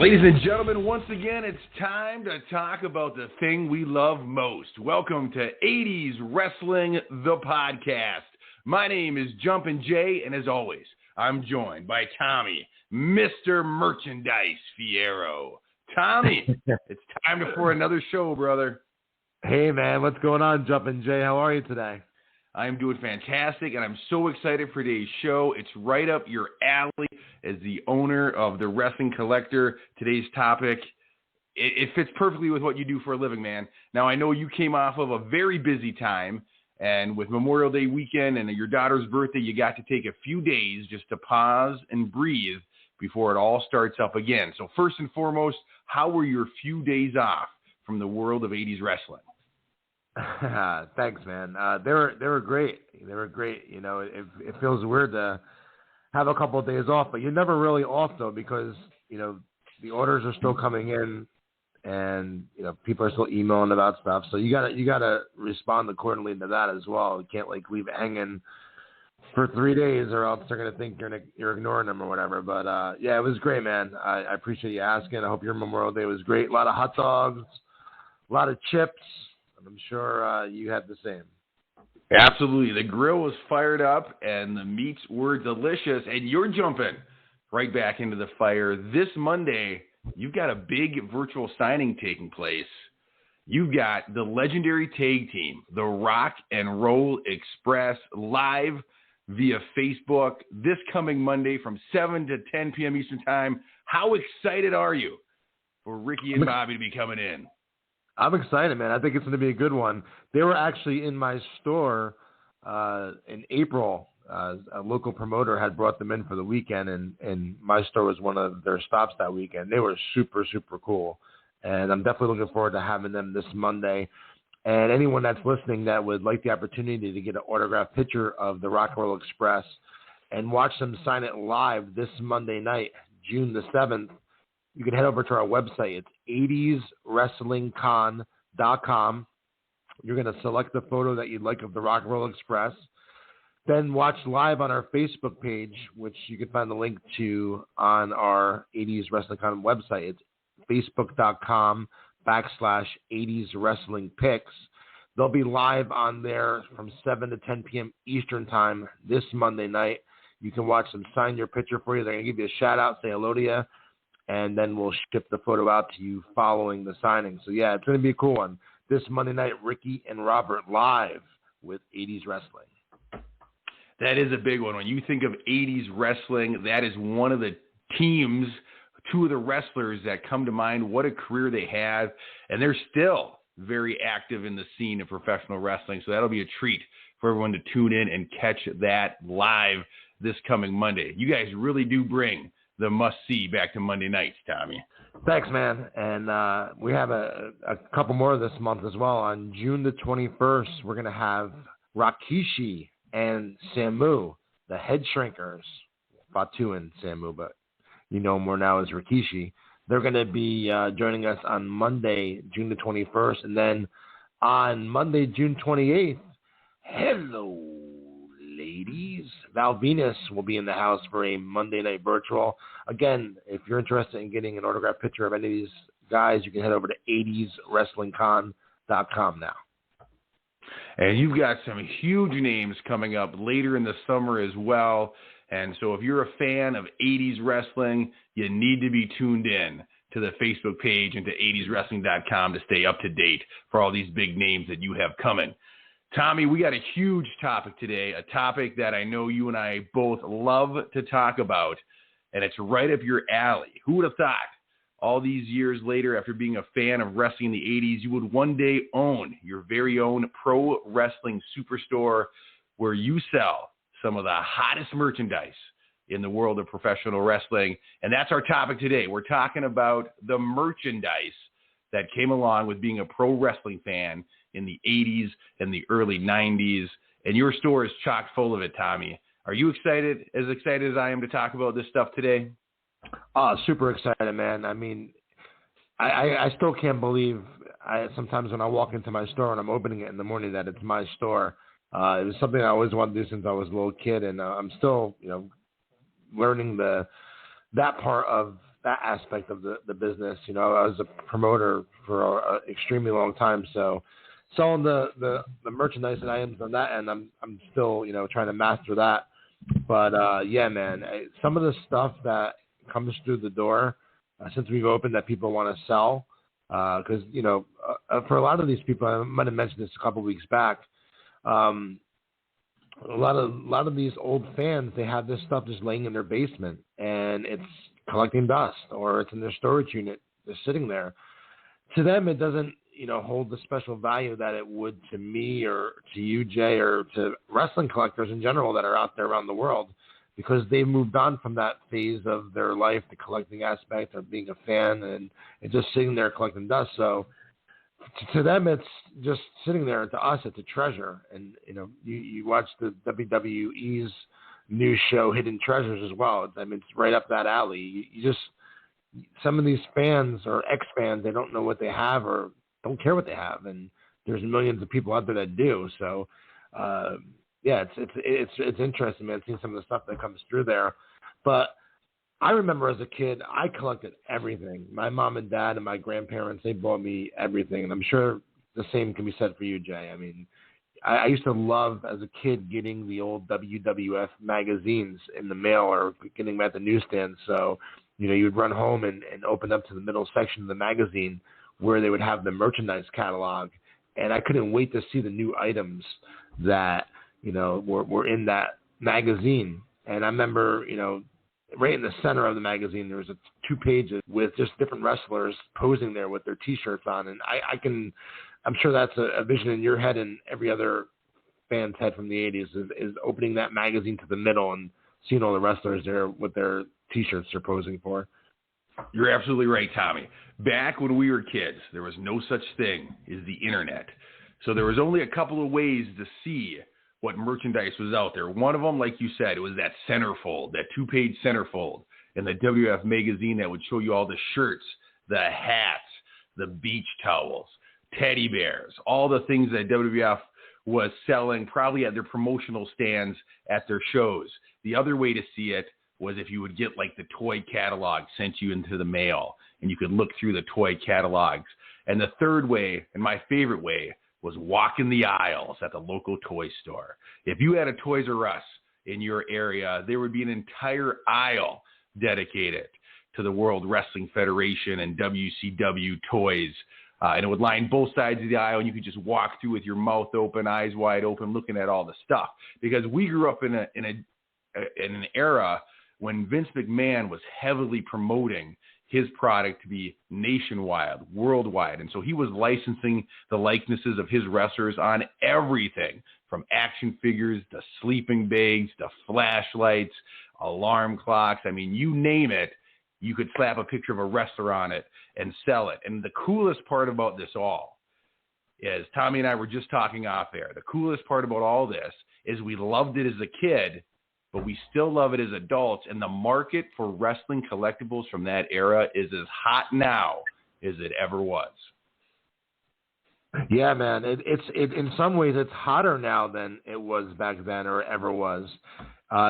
Ladies and gentlemen, once again, it's time to talk about the thing we love most. Welcome to 80's Wrestling, the podcast. My name is Jumpin' Jay, and as always, I'm joined by Tommy, Mr. Merchandise Fierro. Tommy, it's time for another show, brother. Hey, man, what's going on, Jumpin' Jay? How are you today? I'm doing fantastic, and I'm so excited for today's show. It's right up your alley as the owner of the Wrestling Collector. Today's topic, it fits perfectly with what you do for a living, man. Now, I know you came off of a very busy time, and with Memorial Day weekend and your daughter's birthday, you got to take a few days just to pause and breathe before it all starts up again. So first and foremost, how were your few days off from the world of 80's wrestling? Thanks, man. They were great. They were great. You know, it feels weird to have a couple of days off, but you're never really off though because you know the orders are still coming in, and you know people are still emailing about stuff. So you gotta respond accordingly to that as well. You can't like leave it hanging for 3 days, or else they're gonna think you're ignoring them or whatever. But yeah, it was great, man. I appreciate you asking. I hope your Memorial Day was great. A lot of hot dogs, a lot of chips. I'm sure you had the same. Absolutely. The grill was fired up, and the meats were delicious, and you're jumping right back into the fire. This Monday, you've got a big virtual signing taking place. You've got the legendary tag team, the Rock and Roll Express, live via Facebook this coming Monday from 7 to 10 p.m. Eastern Time. How excited are you for Ricky and Bobby to be coming in? I'm excited, man. I think it's going to be a good one. They were actually in my store in April. A local promoter had brought them in for the weekend, and my store was one of their stops that weekend. They were super, super cool, and I'm definitely looking forward to having them this Monday. And anyone that's listening that would like the opportunity to get an autographed picture of the Rock and Roll Express and watch them sign it live this Monday night, June the 7th, you can head over to our website. It's 80'swrestlingcon.com. You're going to select the photo that you'd like of the Rock and Roll Express. Then watch live on our Facebook page, which you can find the link to on our 80's Wrestling Con website. It's facebook.com/80's Wrestling Picks. They'll be live on there from 7 to 10 p.m. Eastern Time this Monday night. You can watch them sign your picture for you. They're going to give you a shout-out, say hello to you, and then we'll ship the photo out to you following the signing. So, yeah, it's going to be a cool one. This Monday night, Ricky and Robert live with 80's Wrestling. That is a big one. When you think of 80's Wrestling, that is one of the teams, two of the wrestlers that come to mind. What a career they have, and they're still very active in the scene of professional wrestling. So that'll be a treat for everyone to tune in and catch that live this coming Monday. You guys really do bring the must-see back to Monday nights, Tommy. Thanks, man. And we have a couple more this month as well. On June the 21st, we're going to have Rikishi and Samu, the Head Shrinkers. Fatu and Samu, but you know more now as Rikishi. They're going to be joining us on Monday, June the 21st. And then on Monday, June 28th, hello, ladies. Val Venus will be in the house for a Monday night virtual. Again, if you're interested in getting an autographed picture of any of these guys, you can head over to 80'swrestlingcon.com now. And you've got some huge names coming up later in the summer as well. And so if you're a fan of 80's wrestling, you need to be tuned in to the Facebook page and to 80'swrestling.com to stay up to date for all these big names that you have coming. Tommy, we got a huge topic today, a topic that I know you and I both love to talk about, and it's right up your alley. Who would have thought all these years later, after being a fan of wrestling in the 80's, you would one day own your very own pro wrestling superstore where you sell some of the hottest merchandise in the world of professional wrestling. And that's our topic today. We're talking about the merchandise that came along with being a pro wrestling fan in the 80's and the early 90's. And your store is chock full of it, Tommy. Are you excited as I am to talk about this stuff today? Oh, super excited, man. I mean, I still can't believe sometimes when I walk into my store and I'm opening it in the morning that it's my store. It was something I always wanted to do since I was a little kid, and I'm still, learning that part of that aspect of the business. You know, I was a promoter for an extremely long time, so selling the merchandise and items on that end, I'm still, you know, trying to master that. But yeah, man, some of the stuff that comes through the door since we've opened that people want to sell, because you know, for a lot of these people, I might have mentioned this a couple weeks back. A lot of these old fans, they have this stuff just laying in their basement, and it's collecting dust, or it's in their storage unit, just sitting there. To them, it doesn't, you know, hold the special value that it would to me or to you, Jay, or to wrestling collectors in general that are out there around the world, because they've moved on from that phase of their life, the collecting aspect of being a fan, and just sitting there collecting dust. So to them, it's just sitting there. To us, it's a treasure. And, you know, you watch the WWE's new show, Hidden Treasures, as well. I mean, it's right up that alley. You just, some of these fans or ex-fans, they don't know what they have or don't care what they have. And there's millions of people out there that do. So, yeah, it's interesting, man, seeing some of the stuff that comes through there. But I remember as a kid, I collected everything. My mom and dad and my grandparents, they bought me everything. And I'm sure the same can be said for you, Jay. I mean, I used to love, as a kid, getting the old WWF magazines in the mail or getting them at the newsstand. So, you know, you would run home and open up to the middle section of the magazine where they would have the merchandise catalog. And I couldn't wait to see the new items that, you know, were in that magazine. And I remember, you know, right in the center of the magazine, there was 2 pages with just different wrestlers posing there with their T-shirts on. And I'm sure that's a vision in your head and every other fan's head from the 80s is opening that magazine to the middle and seeing all the wrestlers there with their T-shirts they're posing for. You're absolutely right, Tommy. Back when we were kids, there was no such thing as the internet. So there was only a couple of ways to see what merchandise was out there. One of them, like you said, it was that centerfold, that 2-page centerfold in the WF magazine that would show you all the shirts, the hats, the beach towels, teddy bears, all the things that WWF was selling probably at their promotional stands at their shows. The other way to see it was if you would get like the toy catalog sent you into the mail and you could look through the toy catalogs. And the third way, and my favorite way, was walking the aisles at the local toy store. If you had a Toys R Us in your area, there would be an entire aisle dedicated to the World Wrestling Federation and WCW toys. And it would line both sides of the aisle, and you could just walk through with your mouth open, eyes wide open, looking at all the stuff. Because we grew up in an era when Vince McMahon was heavily promoting his product to be nationwide, worldwide. And so he was licensing the likenesses of his wrestlers on everything from action figures to sleeping bags to flashlights, alarm clocks. I mean, you name it, you could slap a picture of a wrestler on it and sell it. And the coolest part about this all is, Tommy and I were just talking off air, the coolest part about all this is we loved it as a kid, but we still love it as adults, and the market for wrestling collectibles from that era is as hot now as it ever was. Yeah, man. It in some ways it's hotter now than it was back then or ever was,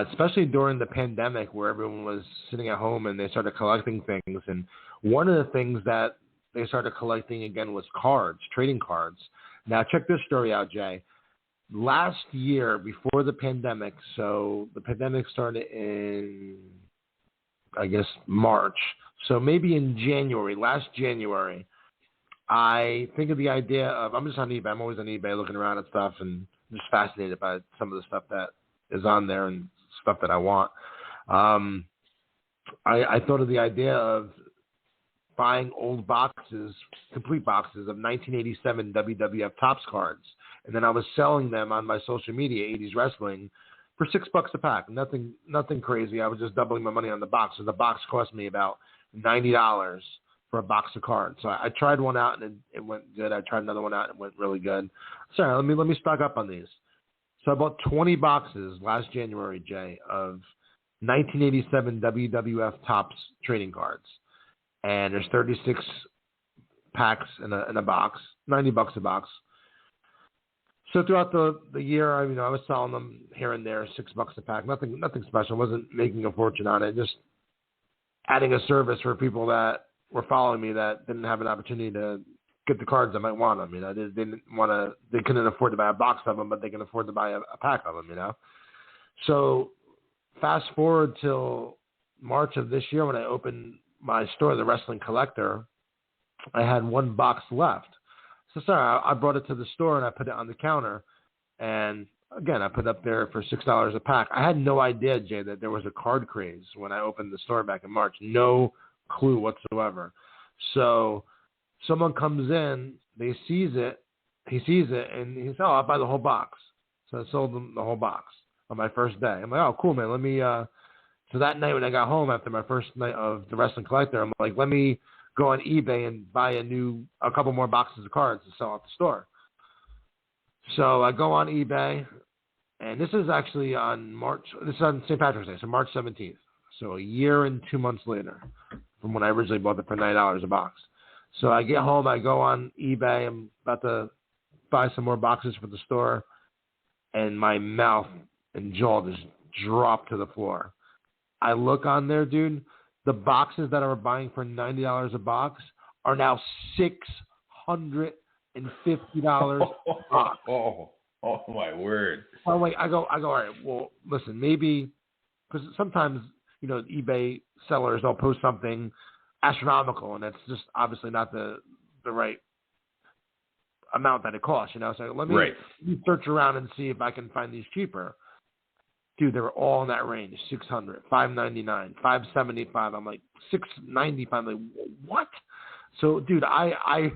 especially during the pandemic where everyone was sitting at home and they started collecting things. And one of the things that they started collecting again was cards, trading cards. Now, check this story out, Jay. Last year, before the pandemic, so the pandemic started in, I guess, March. So maybe in January, last January, I think of the idea of, I'm just on eBay. I'm always on eBay looking around at stuff and just fascinated by some of the stuff that is on there and stuff that I want. I thought of the idea of buying old boxes, complete boxes of 1987 WWF Topps cards. And then I was selling them on my social media, 80's Wrestling, for $6 a pack. Nothing crazy. I was just doubling my money on the box. So the box cost me about $90 for a box of cards. So I tried one out and it went good. I tried another one out and it went really good. Sorry, let me stock up on these. So I bought 20 boxes last January, Jay, of 1987 WWF Topps trading cards. And there's 36 packs in a box, $90 a box. So throughout the year, I was selling them here and there, $6 a pack. Nothing special. I wasn't making a fortune on it. Just adding a service for people that were following me that didn't have an opportunity to get the cards that might want them. You know, they couldn't afford to buy a box of them, but they can afford to buy a pack of them. You know, so fast forward till March of this year when I opened my store, the Wrestling Collector, I had one box left. So sorry, I brought it to the store and I put it on the counter, and again, I put it up there for $6 a pack. I had no idea, Jay, that there was a card craze when I opened the store back in March. No clue whatsoever. So someone comes in, he sees it, and he says, "Oh, I'll buy the whole box." So I sold them the whole box on my first day. I'm like, "Oh, cool, man. Let me." So that night when I got home after my first night of the Wrestling Collector, I'm like, "Let me go on eBay and buy a couple more boxes of cards to sell at the store." So I go on eBay, and this is actually on St. Patrick's Day, so March 17th. So a year and 2 months later from when I originally bought it for $9 a box. So I get home, I go on eBay, I'm about to buy some more boxes for the store, and my mouth and jaw just drop to the floor. I look on there, dude, the boxes that I was buying for $90 a box are now $650 a box. Oh my word. So I go, all right, well, listen, maybe, because sometimes, you know, eBay sellers, they'll post something astronomical, and it's just obviously not the right amount that it costs, you know. So let me search around and see if I can find these cheaper. Dude, they were all in that range, $600, $599, $575. I'm like, $695. I'm like, what? So, dude, I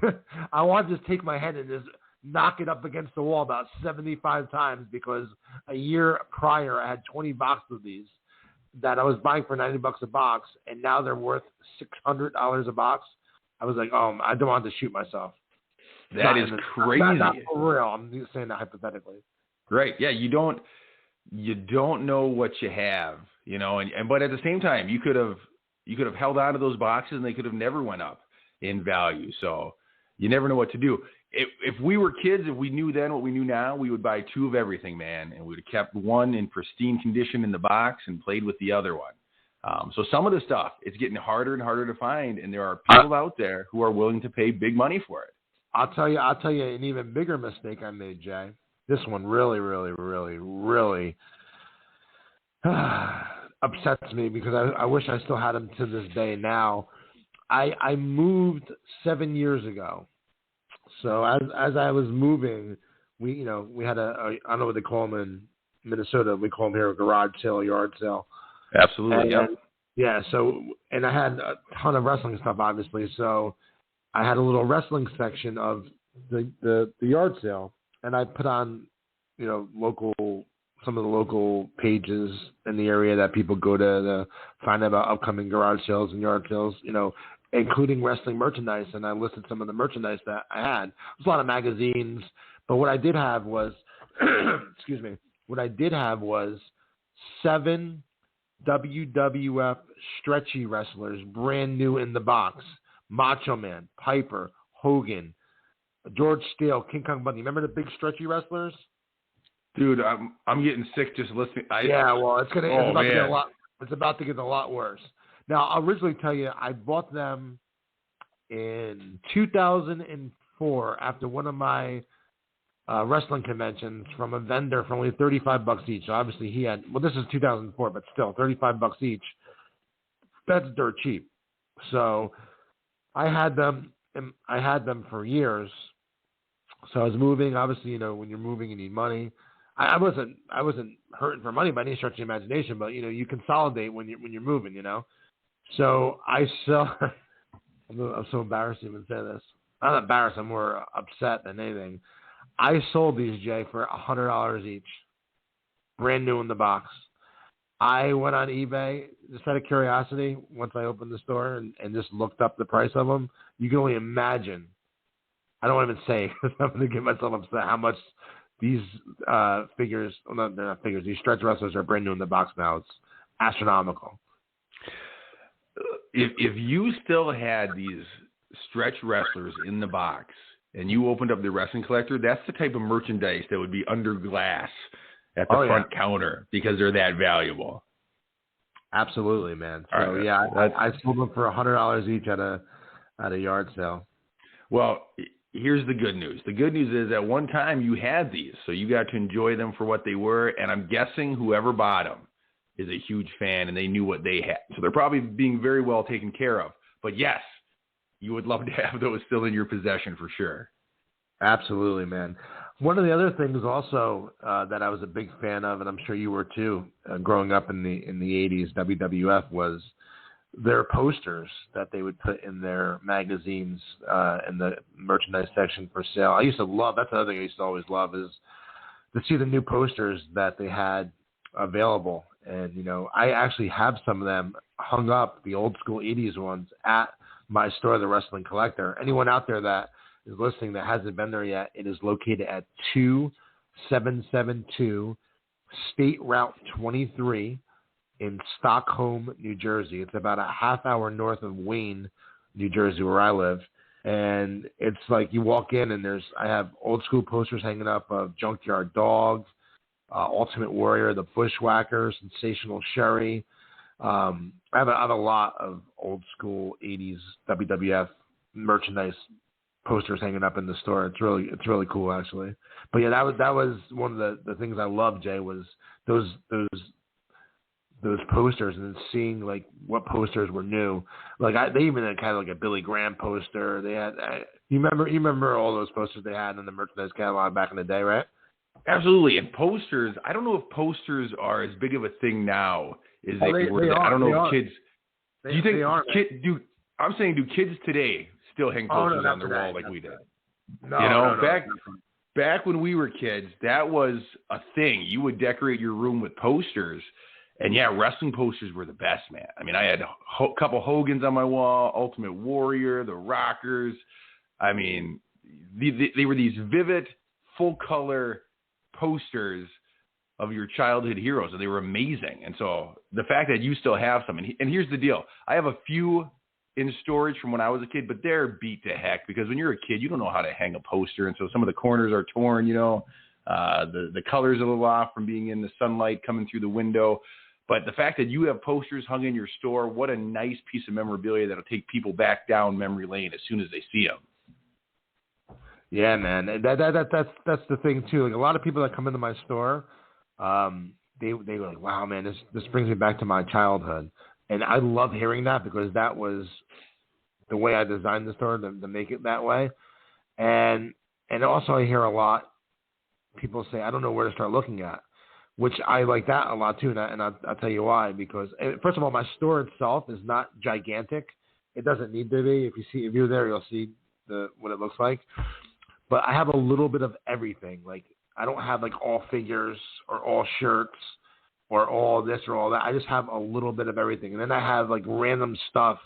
want to just take my head and just knock it up against the wall about 75 times, because a year prior I had 20 boxes of these that I was buying for $90 a box, and now they're worth $600 a box. I was like, oh, I don't want to shoot myself. That is crazy. Not for real. I'm just saying that hypothetically. Right. Yeah. You don't know what you have, you know, and but at the same time, you could have held on to those boxes and they could have never went up in value. So you never know what to do. If we were kids, if we knew then what we knew now, we would buy two of everything, man, and we would have kept one in pristine condition in the box and played with the other one. So some of the stuff, it's getting harder and harder to find, and there are people out there who are willing to pay big money for it. I'll tell you an even bigger mistake I made, Jay. This one really, really, really, really upsets me, because I wish I still had them to this day now. I moved 7 years ago. So as I was moving, we had I don't know what they call them in Minnesota. We call them here a garage sale, yard sale. Absolutely, yeah. So, and I had a ton of wrestling stuff, obviously. So I had a little wrestling section of the yard sale, and I put on, you know, some of the local pages in the area that people go to find out about upcoming garage sales and yard sales, you know, including wrestling merchandise. And I listed some of the merchandise that I had. There's a lot of magazines, but what I did have was, excuse me, 7 WWF stretchy wrestlers, brand new in the box. Macho Man, Piper, Hogan, George Steele, King Kong Bundy. Remember the big stretchy wrestlers? Dude, I'm getting sick just listening. Well, it's about to get a lot worse. Now, I'll originally tell you, I bought them in 2004 after one of my wrestling conventions from a vendor for only $35 each. So obviously he had, well, this is 2004, but still $35 each. That's dirt cheap. So I had them for years. So I was moving. Obviously, you know, when you're moving, you need money. I wasn't hurting for money by any stretch of the imagination, but you know, you consolidate when you're moving, you know. So I sell. I'm so embarrassed to even say this. I'm not embarrassed. I'm more upset than anything. I sold these, Jay, for $100 each, brand new in the box. I went on eBay just out of curiosity once I opened the store and just looked up the price of them. You can only imagine. I don't want to even say, because I'm going to get myself upset, how much these figures, well, no, they're not figures, these stretch wrestlers are brand new in the box now. It's astronomical. If you still had these stretch wrestlers in the box and you opened up the Wrestling Collector, that's the type of merchandise that would be under glass at the front counter, because they're that valuable. Absolutely, man. So All right, yeah, I sold them for $100 each at a yard sale. well, here's the good news. The good news is at one time you had these, so you got to enjoy them for what they were. And I'm guessing whoever bought them is a huge fan and they knew what they had. So they're probably being very well taken care of. But yes, you would love to have those still in your possession for sure. Absolutely, man. One of the other things also that I was a big fan of, and I'm sure you were too, growing up in the 80s, WWF, was their posters that they would put in their magazines in the merchandise section for sale. I used to love, that's another thing I used to always love, is to see the new posters that they had available. And, you know, I actually have some of them hung up, the old school 80s ones, at my store, The Wrestling Collector. Anyone out there that is listening that hasn't been there yet, it is located at 2772 State Route 23 in Stockholm, New Jersey. It's about a half hour north of Wayne, New Jersey, where I live. And it's like you walk in and I have old school posters hanging up of Junkyard Dog, Ultimate Warrior, the Bushwhackers, Sensational Sherry. I have a lot of old school 80s WWF merchandise posters hanging up in the store. It's really cool, actually. But yeah, that was one of the things I loved, Jay, was those posters and then seeing like what posters were new. Like they even had kind of like a Billy Graham poster. They had you remember all those posters they had in the merchandise catalog back in the day, right? Absolutely. And posters, I don't know if posters are as big of a thing now as they were. I don't know if kids. Do you think I'm saying, do kids today still hang posters on their wall like we did? No, back when we were kids, that was a thing. You would decorate your room with posters. And yeah, wrestling posters were the best, man. I mean, I had a couple Hogans on my wall, Ultimate Warrior, the Rockers. I mean, they were these vivid, full-color posters of your childhood heroes, and they were amazing. And so the fact that you still have some, and here's the deal. I have a few in storage from when I was a kid, but they're beat to heck because when you're a kid, you don't know how to hang a poster. And so some of the corners are torn, you know, the colors are a little off from being in the sunlight coming through the window. But the fact that you have posters hung in your store, what a nice piece of memorabilia that'll take people back down memory lane as soon as they see them. Yeah, man. That's the thing too. Like a lot of people that come into my store, they go like, "Wow, man, this brings me back to my childhood," and I love hearing that because that was the way I designed the store to make it that way. And also I hear a lot people say, "I don't know where to start looking at." Which I like that a lot too, and I'll tell you why. Because first of all, my store itself is not gigantic. It doesn't need to be. If you're there, you'll see what it looks like. But I have a little bit of everything. Like I don't have like all figures or all shirts or all this or all that. I just have a little bit of everything, and then I have like random stuff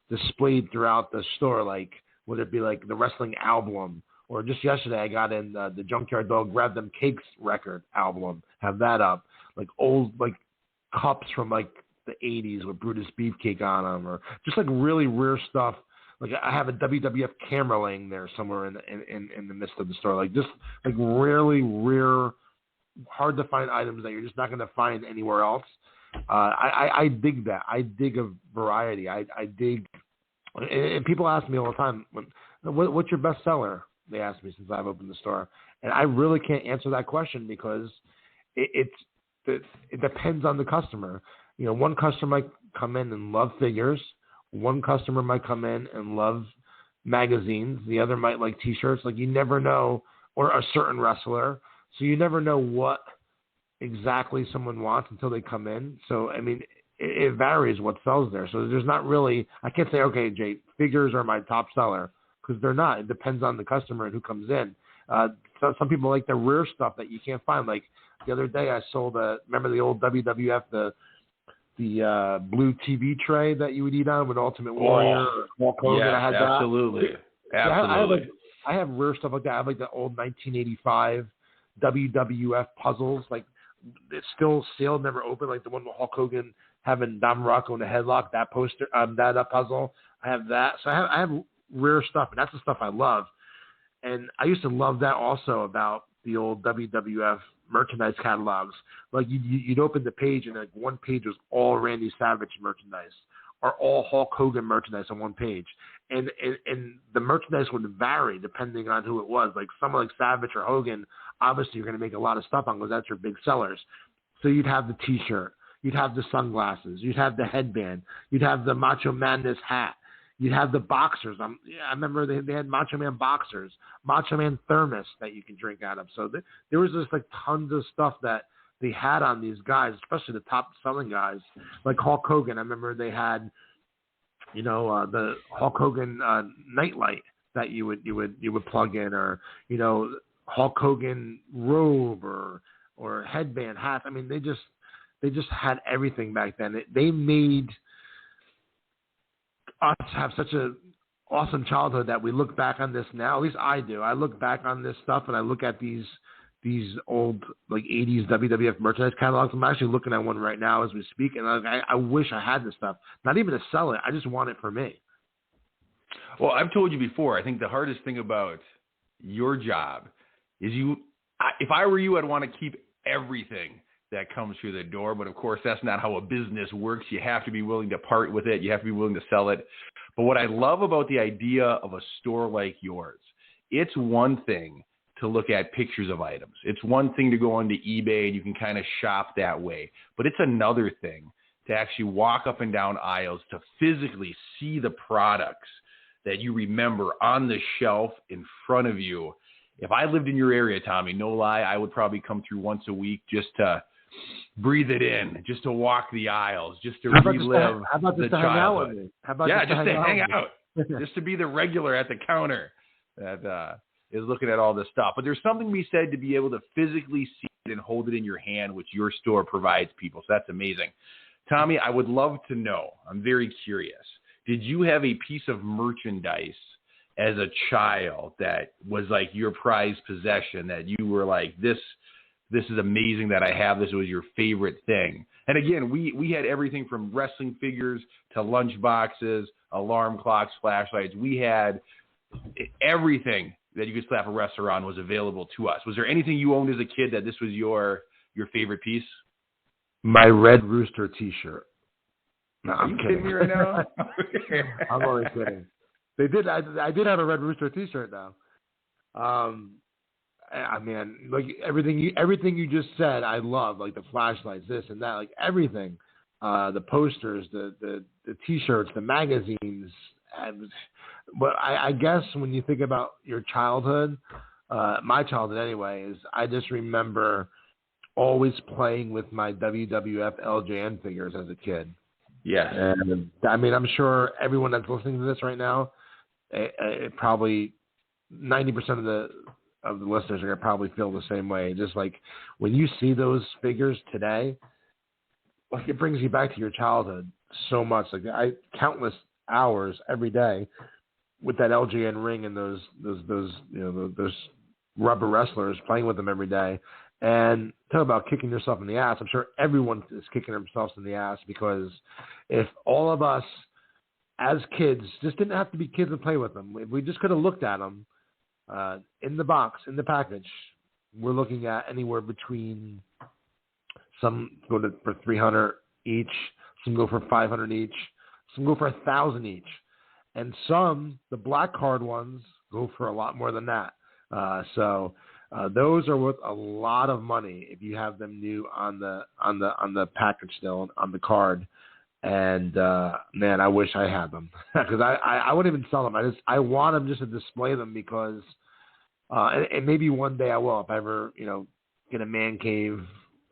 displayed throughout the store, like whether it be like the wrestling album. Or just yesterday, I got in the Junkyard Dog Grab Them Cakes record album. Have that up. Like old like cups from like the 80s with Brutus Beefcake on them. Or just like really rare stuff. Like I have a WWF camera laying there somewhere in the midst of the store. Like just like really rare, hard to find items that you're just not going to find anywhere else. I dig that. I dig a variety. I dig. And people ask me all the time, what's your best seller? They asked me since I've opened the store, and I really can't answer that question because it depends on the customer. You know, one customer might come in and love figures. One customer might come in and love magazines. The other might like T-shirts. Like you never know, or a certain wrestler. So you never know what exactly someone wants until they come in. So I mean, it varies what sells there. So there's not really. I can't say, okay, Jay, figures are my top seller. Because they're not. It depends on the customer and who comes in. So some people like the rare stuff that you can't find. Like the other day, I sold remember the old WWF the blue TV tray that you would eat on with Ultimate Warrior. Yes, I had absolutely. That. Absolutely. I have rare stuff like that. I have like the old 1985 WWF puzzles. Like it's still sealed, never opened. Like the one with Hulk Hogan having Don Morocco in the headlock. That poster, that puzzle. I have that. So I have rare stuff, and that's the stuff I love. And I used to love that also about the old WWF merchandise catalogs. Like you'd open the page and like one page was all Randy Savage merchandise or all Hulk Hogan merchandise on one page. And the merchandise would vary depending on who it was. Like someone like Savage or Hogan, obviously you're going to make a lot of stuff on because that's your big sellers. So you'd have the T-shirt, you'd have the sunglasses, you'd have the headband, you'd have the Macho Madness hat, you'd have the boxers. I remember they had Macho Man boxers, Macho Man thermos that you can drink out of. So there was just like tons of stuff that they had on these guys, especially the top selling guys like Hulk Hogan. I remember they had, the Hulk Hogan nightlight that you would plug in, or Hulk Hogan robe or headband, hat. I mean, they just had everything back then. They made us have such a awesome childhood that we look back on this now. At least I do. I look back on this stuff and I look at these old like 80s WWF merchandise catalogs. I'm actually looking at one right now as we speak, and I wish I had this stuff. Not even to sell it. I just want it for me. Well, I've told you before, I think the hardest thing about your job is if I were you, I'd want to keep everything that comes through the door. But of course, that's not how a business works. You have to be willing to part with it. You have to be willing to sell it. But what I love about the idea of a store like yours, it's one thing to look at pictures of items. It's one thing to go onto eBay and you can kind of shop that way. But it's another thing to actually walk up and down aisles, to physically see the products that you remember on the shelf in front of you. If I lived in your area, Tommy, no lie, I would probably come through once a week just to breathe it in, just to walk the aisles, just to relive the childhood. Just to hang out, just to be the regular at the counter that is looking at all this stuff. But there's something to be said to be able to physically see it and hold it in your hand, which your store provides people. So that's amazing. Tommy, I would love to know, I'm very curious, did you have a piece of merchandise as a child that was like your prized possession, that you were like, this is amazing that I have this, was your favorite thing? And again, we had everything from wrestling figures to lunch boxes, alarm clocks, flashlights. We had everything that you could slap a wrestler on was available to us. Was there anything you owned as a kid that this was your favorite piece? My Red Rooster T-shirt. No, Are you kidding me right now? I'm only kidding. I did have a Red Rooster T-shirt though. I mean, like everything you just said, I love, like the flashlights, this and that, like everything. The posters, the T-shirts, the magazines. But I guess when you think about your childhood, my childhood anyway, is I just remember always playing with my WWF LJN figures as a kid. Yes. And I mean, I'm sure everyone that's listening to this right now, probably 90% of the listeners are going to probably feel the same way. Just like when you see those figures today, like it brings you back to your childhood so much. Like countless hours every day with that LJN ring and those rubber wrestlers, playing with them every day. And talk about kicking yourself in the ass. I'm sure everyone is kicking themselves in the ass, because if all of us as kids just didn't have to be kids and play with them, if we just could have looked at them in the box, in the package, we're looking at anywhere between, some go for $300 each, some go for $500 each, some go for $1,000 each, and some, the black card ones, go for a lot more than that. So those are worth a lot of money if you have them new on the package still, on the card. And man, I wish I had them, because I wouldn't even sell them. I want them just to display them, because and maybe one day I will, if I ever get a man cave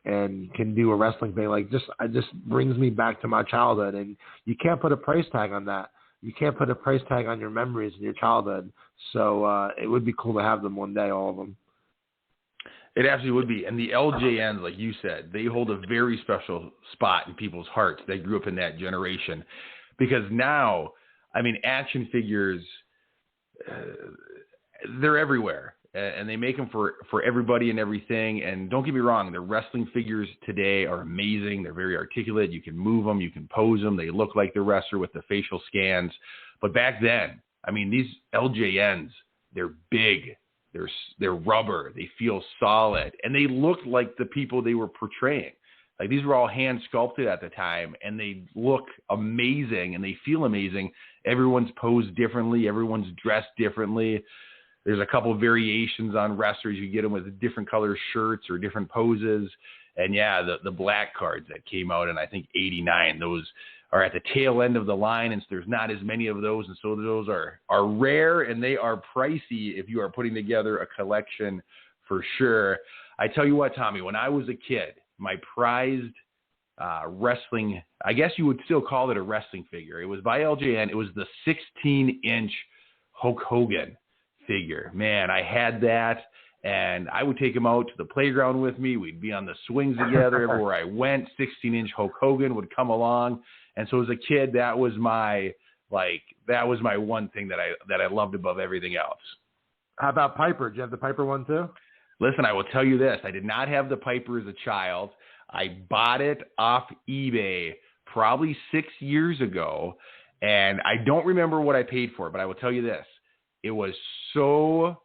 and can do a wrestling thing. Like it just brings me back to my childhood, and you can't put a price tag on that. You can't put a price tag on your memories in your childhood. So it would be cool to have them one day, all of them. It absolutely would be. And the LJNs, like you said, they hold a very special spot in people's hearts. They grew up in that generation. Because now, I mean, action figures, they're everywhere. And they make them for everybody and everything. And don't get me wrong, the wrestling figures today are amazing. They're very articulate. You can move them. You can pose them. They look like the wrestler with the facial scans. But back then, I mean, these LJNs, they're big. they're rubber. They feel solid, and they look like the people they were portraying. Like these were all hand sculpted at the time, and they look amazing and they feel amazing. Everyone's posed differently. Everyone's dressed differently. There's a couple of variations on wrestlers. You get them with different color shirts or different poses. And yeah, the black cards that came out in, I think, 89, those are at the tail end of the line. And so there's not as many of those. And so those are rare, and they are pricey if you are putting together a collection for sure. I tell you what, Tommy, when I was a kid, my prized wrestling, I guess you would still call it a wrestling figure. It was by LJN. It was the 16-inch Hulk Hogan figure. Man, I had that, and I would take him out to the playground with me. We'd be on the swings together everywhere I went. 16-inch Hulk Hogan would come along, and so as a kid, that was my one thing that I loved above everything else. How about Piper? Did you have the Piper one too? Listen, I will tell you this. I did not have the Piper as a child. I bought it off eBay probably 6 years ago, and I don't remember what I paid for it, but I will tell you this. It was so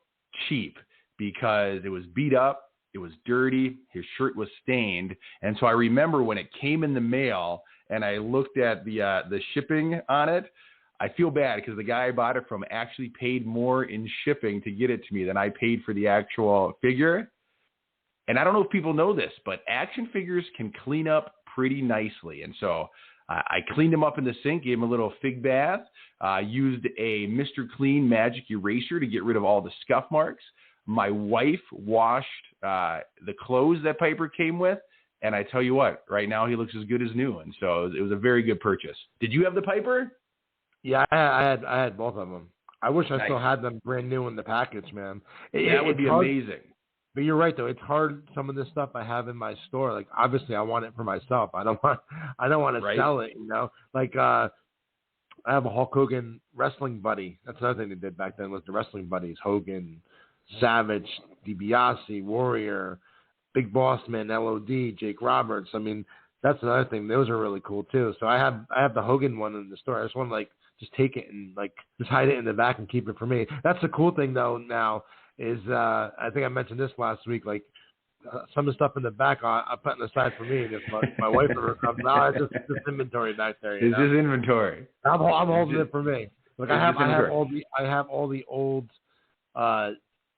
cheap because it was beat up, it was dirty, his shirt was stained, and so I remember when it came in the mail and I looked at the shipping on it, I feel bad because the guy I bought it from actually paid more in shipping to get it to me than I paid for the actual figure. And I don't know if people know this, but action figures can clean up pretty nicely. And so I cleaned him up in the sink, gave him a little fig bath, used a Mr. Clean magic eraser to get rid of all the scuff marks. My wife washed the clothes that Piper came with. And I tell you what, right now he looks as good as new. And so it was a very good purchase. Did you have the Piper? Yeah, I had both of them. I wish I still had them brand new in the package, man. That would be amazing. But you're right, though. It's hard. Some of the stuff I have in my store, like obviously I want it for myself. I don't want to sell it. You know, like I have a Hulk Hogan wrestling buddy. That's another thing they did back then was the wrestling buddies: Hogan, Savage, DiBiase, Warrior, Big Boss Man, LOD, Jake Roberts. I mean, that's another thing. Those are really cool too. So I have the Hogan one in the store. I just want to just take it and just hide it in the back and keep it for me. That's the cool thing though now. Is I think I mentioned this last week. Some of the stuff in the back I'm putting aside for me. And if my wife ever comes, it's just inventory back there. It's just inventory. I'm holding it for me. I have all the old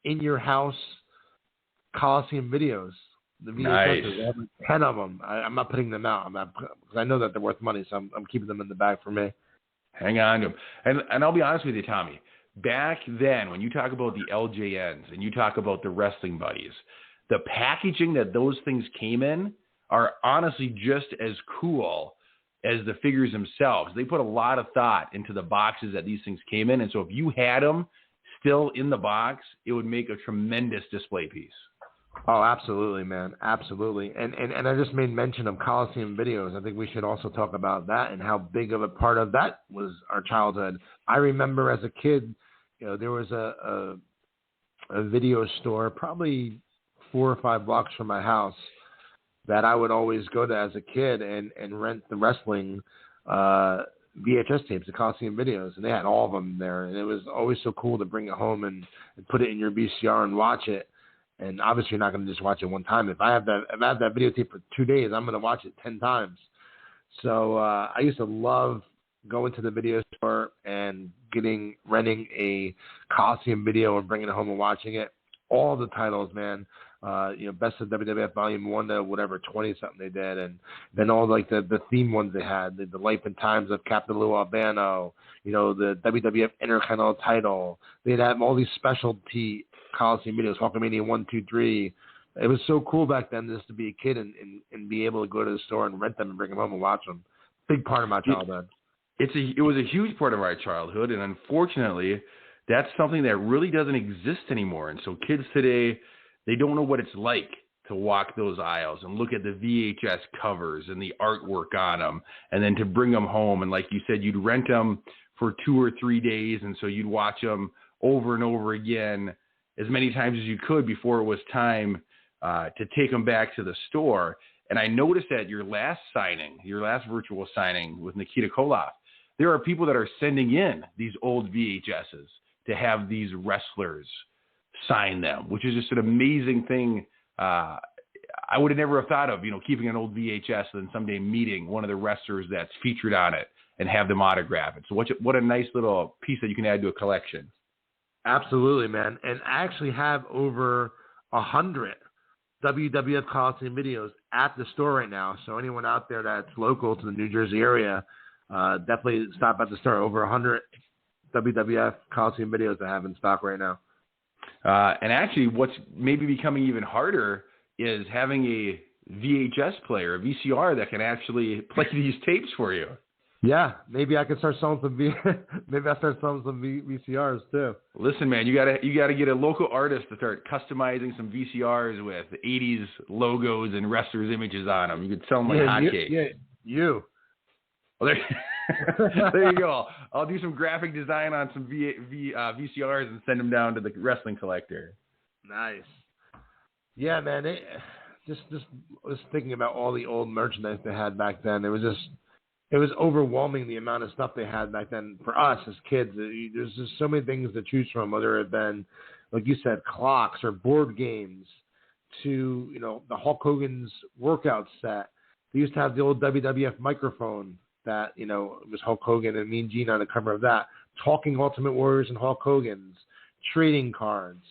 in your house Coliseum videos. The VHS, I have 10 of them. I'm not putting them out. Because I know that they're worth money, so I'm keeping them in the bag for me. Hang on to them. And I'll be honest with you, Tommy. Back then, when you talk about the LJNs and you talk about the wrestling buddies, the packaging that those things came in are honestly just as cool as the figures themselves. They put a lot of thought into the boxes that these things came in. And so if you had them still in the box, it would make a tremendous display piece. Oh, absolutely, man. Absolutely. And I just made mention of Coliseum videos. I think we should also talk about that and how big of a part of that was our childhood. I remember as a kid, there was a video store probably 4 or 5 blocks from my house that I would always go to as a kid and rent the wrestling VHS tapes, the Coliseum videos. And they had all of them there. And it was always so cool to bring it home and put it in your VCR and watch it. And obviously, you're not going to just watch it one time. If I have that videotape for 2 days, I'm going to watch it 10 times. So I used to love going to the video store and renting a Coliseum video and bringing it home and watching it. All the titles, man. Best of WWF Volume 1 to whatever 20 something they did, and then all the theme ones they had, the Life and Times of Captain Lou Albano. The WWF Intercontinental title. They'd have all these specialty Coliseum videos, Hulkamania 1, 2, 3. It was so cool back then just to be a kid and be able to go to the store and rent them and bring them home and watch them. Big part of my childhood. It was a huge part of our childhood, and unfortunately, that's something that really doesn't exist anymore. And so kids today, they don't know what it's like to walk those aisles and look at the VHS covers and the artwork on them, and then to bring them home. And like you said, you'd rent them for 2 or 3 days, and so you'd watch them over and over again as many times as you could before it was time to take them back to the store. And I noticed that your last virtual signing with Nikita Koloff, there are people that are sending in these old VHSs to have these wrestlers sign them, which is just an amazing thing. I would have never have thought of, keeping an old VHS and then someday meeting one of the wrestlers that's featured on it and have them autograph it. So what a nice little piece that you can add to a collection. Absolutely, man. And I actually have over 100 WWF Coliseum videos at the store right now. So anyone out there that's local to the New Jersey area, definitely stop at the store. Over 100 WWF Coliseum videos I have in stock right now. And actually, what's maybe becoming even harder is having a VHS player, a VCR that can actually play these tapes for you. Yeah, maybe I could start selling some VCRs too. Listen, man, you gotta get a local artist to start customizing some VCRs with 80s logos and wrestlers' images on them. You could sell them like hotcakes. You. Well, there you go. I'll do some graphic design on some VCRs and send them down to the wrestling collector. Nice. Yeah, man. Just was thinking about all the old merchandise they had back then. It was overwhelming the amount of stuff they had back then for us as kids. There's just so many things to choose from, whether it been, like you said, clocks or board games, to the Hulk Hogan's workout set. They used to have the old WWF microphone that it was Hulk Hogan and Mean Gene on the cover of that. Talking Ultimate Warriors and Hulk Hogan's, trading cards,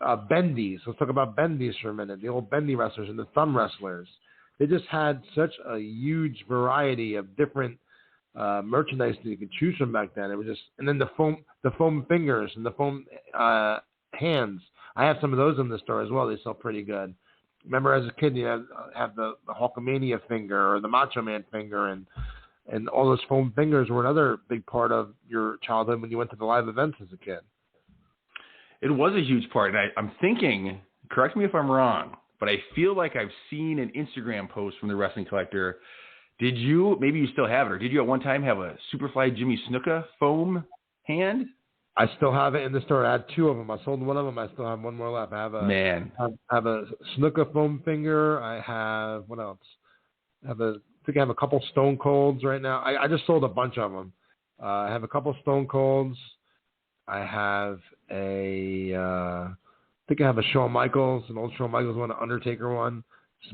bendies. Let's talk about bendies for a minute. The old bendy wrestlers and the thumb wrestlers. They just had such a huge variety of different merchandise that you could choose from back then. It was just, and then the foam fingers and the foam hands. I have some of those in the store as well. They sell pretty good. Remember, as a kid, you have the Hulkamania finger or the Macho Man finger, and all those foam fingers were another big part of your childhood when you went to the live events as a kid. It was a huge part, and I'm thinking, correct me if I'm wrong, but I feel like I've seen an Instagram post from the Wrestling Collector. Did you, maybe you still have it, or did you at one time have a Superfly Jimmy Snuka foam hand? I still have it in the store. I had two of them. I sold one of them. I still have one more left. I have a Snuka foam finger. I have, what else? I think I have a couple Stone Colds right now. I just sold a bunch of them. I have a couple Stone Colds. I have I think I have a Shawn Michaels, an old Shawn Michaels one, an Undertaker one.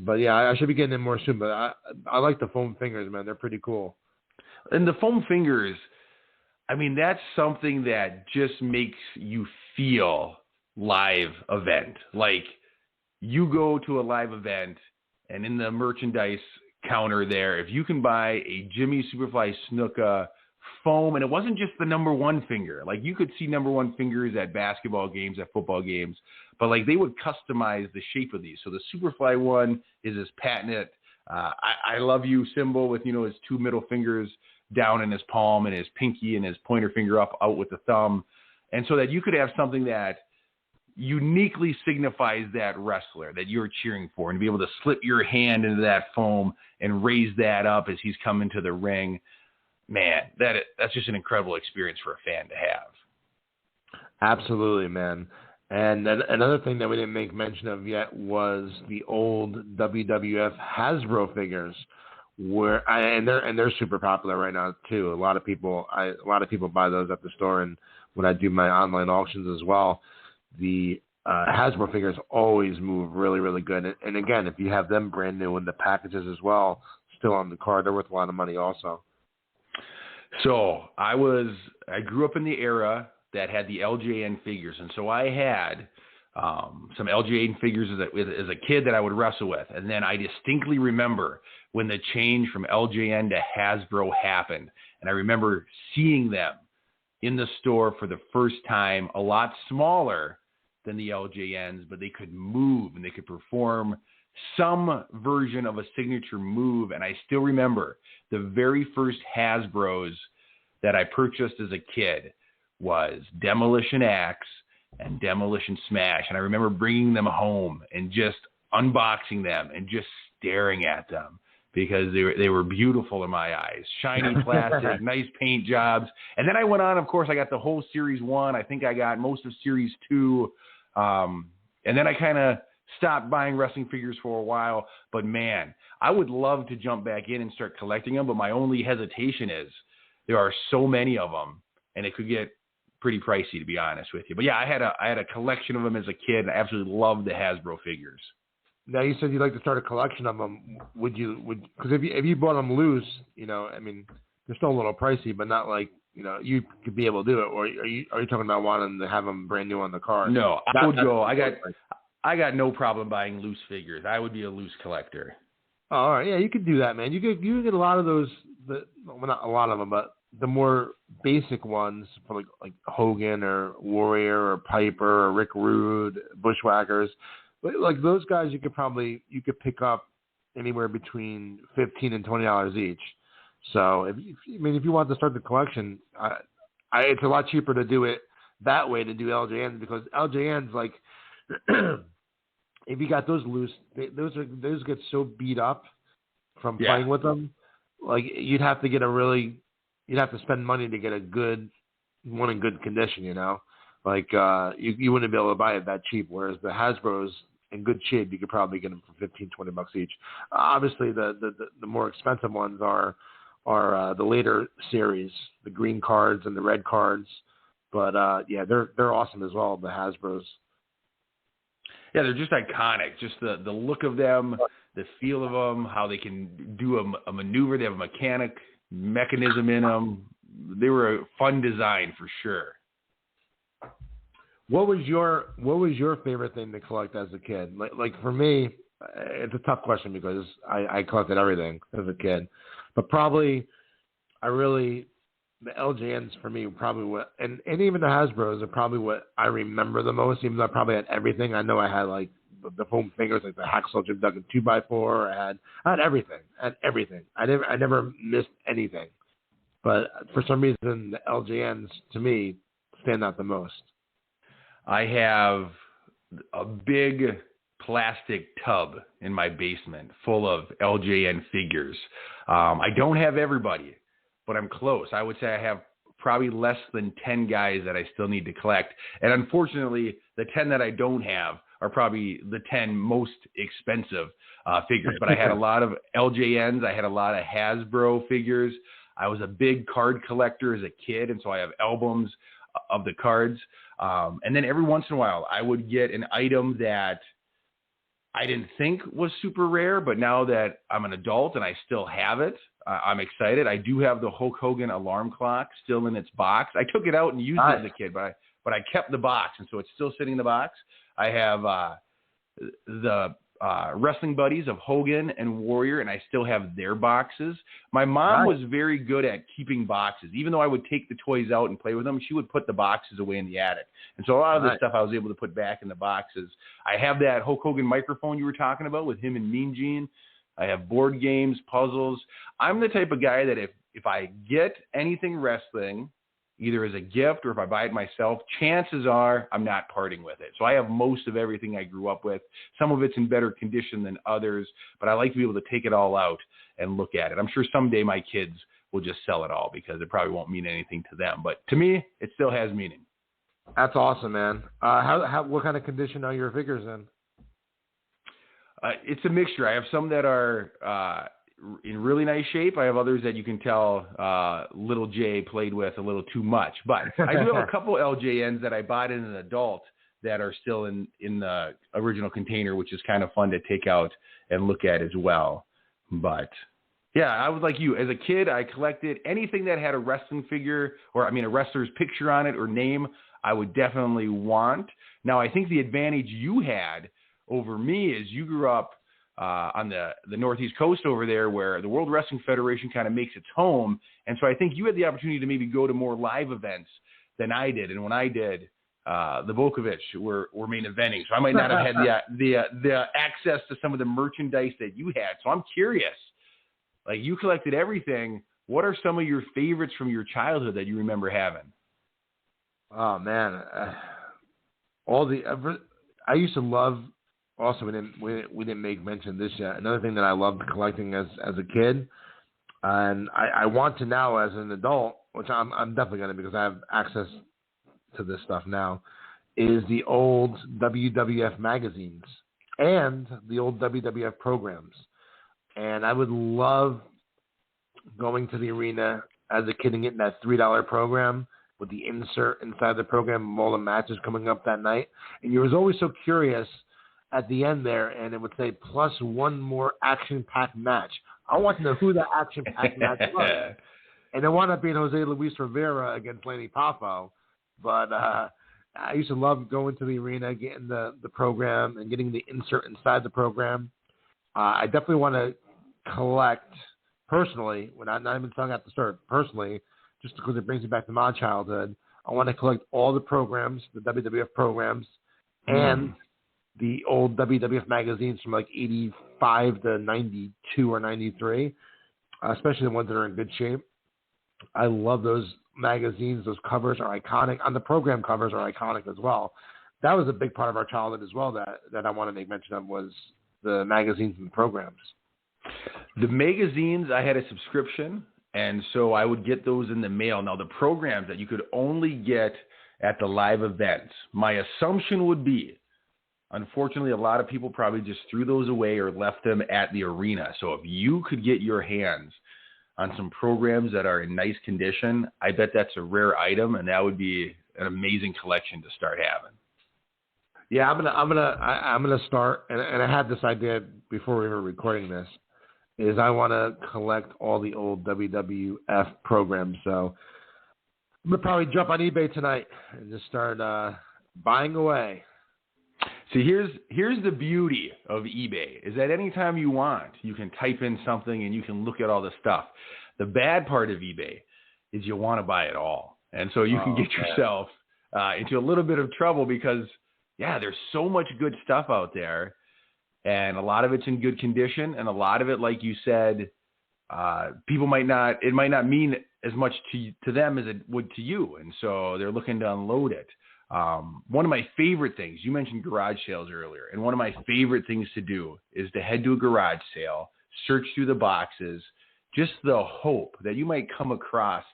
But yeah, I should be getting in more soon. But I like the foam fingers, man. They're pretty cool. And the foam fingers, I mean, that's something that just makes you feel live event. Like, you go to a live event, and in the merchandise counter there, if you can buy a Jimmy Superfly Snuka foam, and it wasn't just the number one finger. Like, you could see number one fingers at basketball games, at football games, but like they would customize the shape of these. So the Superfly one is his patented I love you symbol with, his two middle fingers down in his palm and his pinky and his pointer finger up out with the thumb. And so that you could have something that uniquely signifies that wrestler that you're cheering for, and to be able to slip your hand into that foam and raise that up as he's coming to the ring. Man, that's just an incredible experience for a fan to have. Absolutely, man. And another thing that we didn't make mention of yet was the old WWF Hasbro figures, and they're super popular right now too. A lot of people buy those at the store, and when I do my online auctions as well, the Hasbro figures always move really, really good. And again, if you have them brand new in the packages as well, still on the card, they're worth a lot of money also. So I grew up in the era that had the LJN figures, and so I had some LJN figures as a kid that I would wrestle with, and then I distinctly remember when the change from LJN to Hasbro happened, and I remember seeing them in the store for the first time, a lot smaller than the LJNs, but they could move and they could perform some version of a signature move. And I still remember the very first Hasbros that I purchased as a kid was Demolition Axe and Demolition Smash. And I remember bringing them home and just unboxing them and just staring at them because they were beautiful in my eyes. Shiny plastic, nice paint jobs. And then I went on, of course, I got the whole Series 1. I think I got most of Series 2. And then I kind of stopped buying wrestling figures for a while. But, man, I would love to jump back in and start collecting them. But my only hesitation is there are so many of them, and it could get pretty pricey, to be honest with you. But yeah, I had a collection of them as a kid, and I absolutely loved the Hasbro figures. Now you said you'd like to start a collection of them. Because if you bought them loose, I mean, they're still a little pricey, but not like you could be able to do it. Or are you talking about wanting to have them brand new on the card? No, I would go. I got no problem buying loose figures. I would be a loose collector. Oh, all right, yeah, you could do that, man. You could get a lot of those. Well, not a lot of them, but the more basic ones for like Hogan or Warrior or Piper or Rick Rude, Bushwhackers. Like those guys, you could pick up anywhere between $15 and $20 each. So if you want to start the collection, it's a lot cheaper to do it that way, to do LJNs, because LJNs, like if you got those loose, those get so beat up from playing with them. Like you'd have to spend money to get a good one in good condition. Like you wouldn't be able to buy it that cheap. Whereas the Hasbro's in good shape, you could probably get them for $15-$20 each. Obviously, the more expensive ones are the later series, the green cards and the red cards. But they're awesome as well, the Hasbro's. Yeah, they're just iconic. Just the look of them, the feel of them, how they can do a maneuver. They have a mechanism in them. They were a fun design for sure. What was your favorite thing to collect as a kid? Like for me, it's a tough question because I collected everything as a kid, but probably the LJNs for me probably and even the Hasbro's are probably what I remember the most. Even though I probably had everything. I know I had like the foam fingers, like the Hacksaw Jim Duggan 2x4. I had everything. I never missed anything. But for some reason, the LJNs to me stand out the most. I have a big plastic tub in my basement full of LJN figures. I don't have everybody, but I'm close. I would say I have probably less than 10 guys that I still need to collect. And unfortunately, the 10 that I don't have are probably the 10 most expensive figures. But I had a lot of LJNs. I had a lot of Hasbro figures. I was a big card collector as a kid, and so I have albums of the cards. And then every once in a while, I would get an item that I didn't think was super rare, but now that I'm an adult and I still have it, I'm excited. I do have the Hulk Hogan alarm clock still in its box. I took it out and used it as a kid, but I kept the box, and so it's still sitting in the box. I have the wrestling buddies of Hogan and Warrior, and I still have their boxes. My mom was very good at keeping boxes. Even though I would take the toys out and play with them, she would put the boxes away in the attic. And so a lot of the stuff I was able to put back in the boxes. I have that Hulk Hogan microphone you were talking about with him and Mean Gene. I have board games, puzzles. I'm the type of guy that if I get anything wrestling, either as a gift or if I buy it myself, chances are I'm not parting with it. So I have most of everything I grew up with. Some of it's in better condition than others, but I like to be able to take it all out and look at it. I'm sure someday my kids will just sell it all because it probably won't mean anything to them. But to me, it still has meaning. That's awesome, man. What kind of condition are your figures in? It's a mixture. I have some that are in really nice shape. I have others that you can tell little Jay played with a little too much. But I do have a couple LJNs that I bought as an adult that are still in the original container, which is kind of fun to take out and look at as well. But yeah, I was like you. As a kid, I collected anything that had a wrestling figure a wrestler's picture on it or name, I would definitely want. Now, I think the advantage you had over me is you grew up on the Northeast coast over there where the World Wrestling Federation kind of makes its home. And so I think you had the opportunity to maybe go to more live events than I did. And when I did, the Volkovich were main eventing. So I might not have had the access to some of the merchandise that you had. So I'm curious, like you collected everything. What are some of your favorites from your childhood that you remember having? Oh man. I used to love. Also, we didn't make mention of this yet. Another thing that I loved collecting as a kid, and I want to now as an adult, which I'm definitely going to because I have access to this stuff now, is the old WWF magazines and the old WWF programs. And I would love going to the arena as a kid and getting that $3 program with the insert inside the program of all the matches coming up that night. And you was always so curious at the end there, and it would say plus one more action-packed match. I want to know who the action-packed match was. And it wound up being Jose Luis Rivera against Lanny Poffo. But I used to love going to the arena, getting the program, and getting the insert inside the program. I definitely want to collect, personally, when I'm not even talking at the start, personally, just because it brings me back to my childhood, I want to collect all the programs, the WWF programs, and the old WWF magazines from like 85 to 92 or 93, especially the ones that are in good shape. I love those magazines. Those covers are iconic. On the program covers are iconic as well. That was a big part of our childhood as well that I want to make mention of, was the magazines and the programs. The magazines, I had a subscription, and so I would get those in the mail. Now, the programs that you could only get at the live events, my assumption would be, unfortunately, a lot of people probably just threw those away or left them at the arena. So if you could get your hands on some programs that are in nice condition, I bet that's a rare item, and that would be an amazing collection to start having. Yeah, I'm gonna start, and I had this idea before we were recording this, is I want to collect all the old WWF programs. So I'm gonna probably jump on eBay tonight and just start buying away. See, here's the beauty of eBay, is that anytime you want, you can type in something and you can look at all the stuff. The bad part of eBay is you want to buy it all. And so you can get yourself into a little bit of trouble because, yeah, there's so much good stuff out there, and a lot of it's in good condition, and a lot of it, like you said, it might not mean as much to them as it would to you, and so they're looking to unload it. One of my favorite things, you mentioned garage sales earlier, and one of my favorite things to do is to head to a garage sale, search through the boxes, just the hope that you might come across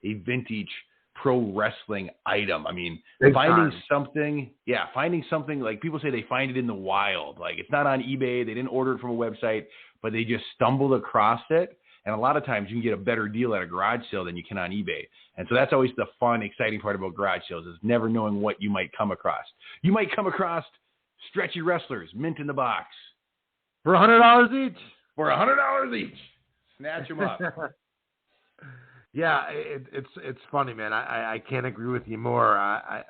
a vintage pro wrestling item. I mean, finding something like people say they find it in the wild. Like, it's not on eBay, they didn't order it from a website, but they just stumbled across it. And a lot of times you can get a better deal at a garage sale than you can on eBay. And so that's always the fun, exciting part about garage sales, is never knowing what you might come across. You might come across stretchy wrestlers, mint in the box. For $100 each. For $100 each. Snatch them up. Yeah, it's funny, man. I can't agree with you more. I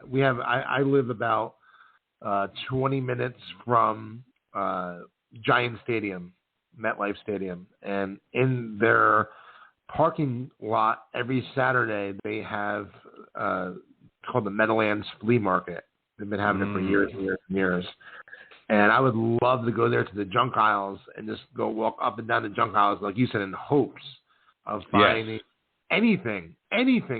live about 20 minutes from Giant Stadium, MetLife Stadium, and in their parking lot every Saturday they have called the Meadowlands Flea Market. They've been having it for years and years and years. And I would love to go there to the junk aisles and just go walk up and down the junk aisles, like you said, in hopes of finding anything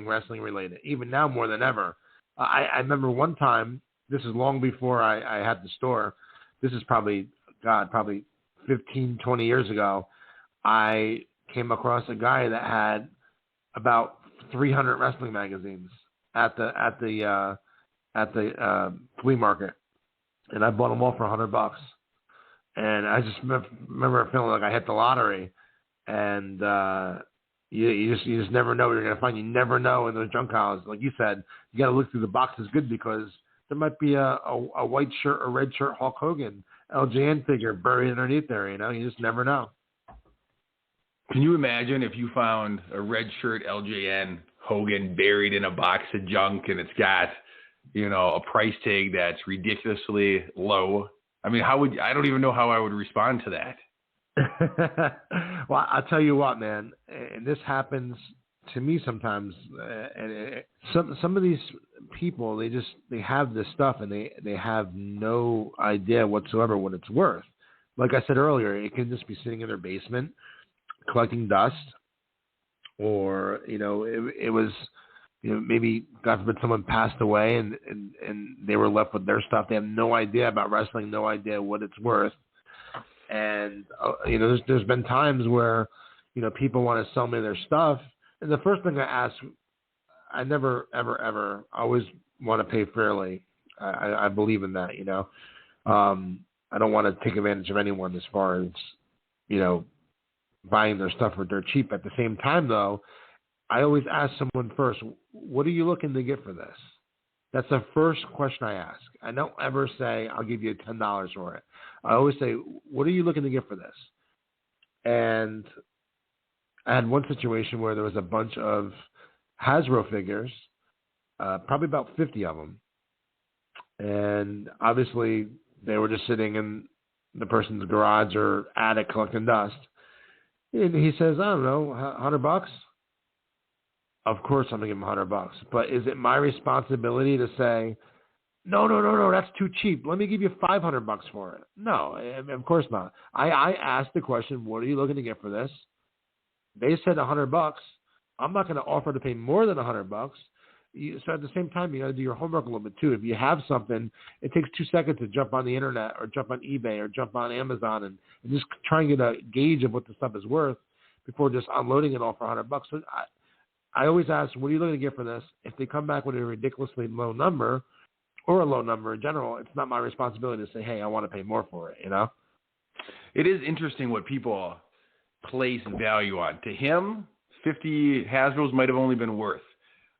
wrestling related, even now more than ever. I remember one time, this is long before I had the store, this is probably 15, 20 years ago, I came across a guy that had about 300 wrestling magazines at the flea market, and I bought them all for $100. And I just remember feeling like I hit the lottery. And you just never know what you're gonna find. You never know in those junk aisles. Like you said, you got to look through the boxes good, because there might be a white shirt or red shirt Hulk Hogan LJN figure buried underneath there. You know, you just never know. Can you imagine if you found a red shirt LJN Hogan buried in a box of junk, and it's got, you know, a price tag that's ridiculously low? I mean, I don't even know how I would respond to that. Well, I'll tell you what, man, and this happens to me sometimes. And some of these people, they have this stuff, and they have no idea whatsoever what it's worth. Like I said earlier, it can just be sitting in their basement collecting dust, or it was, maybe God forbid someone passed away and they were left with their stuff. They have no idea about wrestling, no idea what it's worth. And there's been times where people want to sell me their stuff, and the first thing I ask, I never ever always want to pay fairly. I believe in that. I don't want to take advantage of anyone as far as buying their stuff for dirt cheap. At the same time, though, I always ask someone first, what are you looking to get for this? That's the first question I ask. I don't ever say, I'll give you $10 for it. I always say, what are you looking to get for this? And I had one situation where there was a bunch of Hasbro figures, probably about 50 of them. And obviously, they were just sitting in the person's garage or attic collecting dust. And he says, I don't know, $100? Of course I'm going to give him $100. But is it my responsibility to say, no, that's too cheap. Let me give you $500 for it? No, of course not. I asked the question, what are you looking to get for this? They said $100. I'm not going to offer to pay more than $100. So at the same time, you got to do your homework a little bit too. If you have something, it takes 2 seconds to jump on the internet or jump on eBay or jump on Amazon and just try and get a gauge of what the stuff is worth before just unloading it all for $100. So I always ask, what are you looking to get for this? If they come back with a ridiculously low number or a low number in general, it's not my responsibility to say, hey, I want to pay more for it, you know? It is interesting what people place value on. To him, 50 Hasbros might have only been worth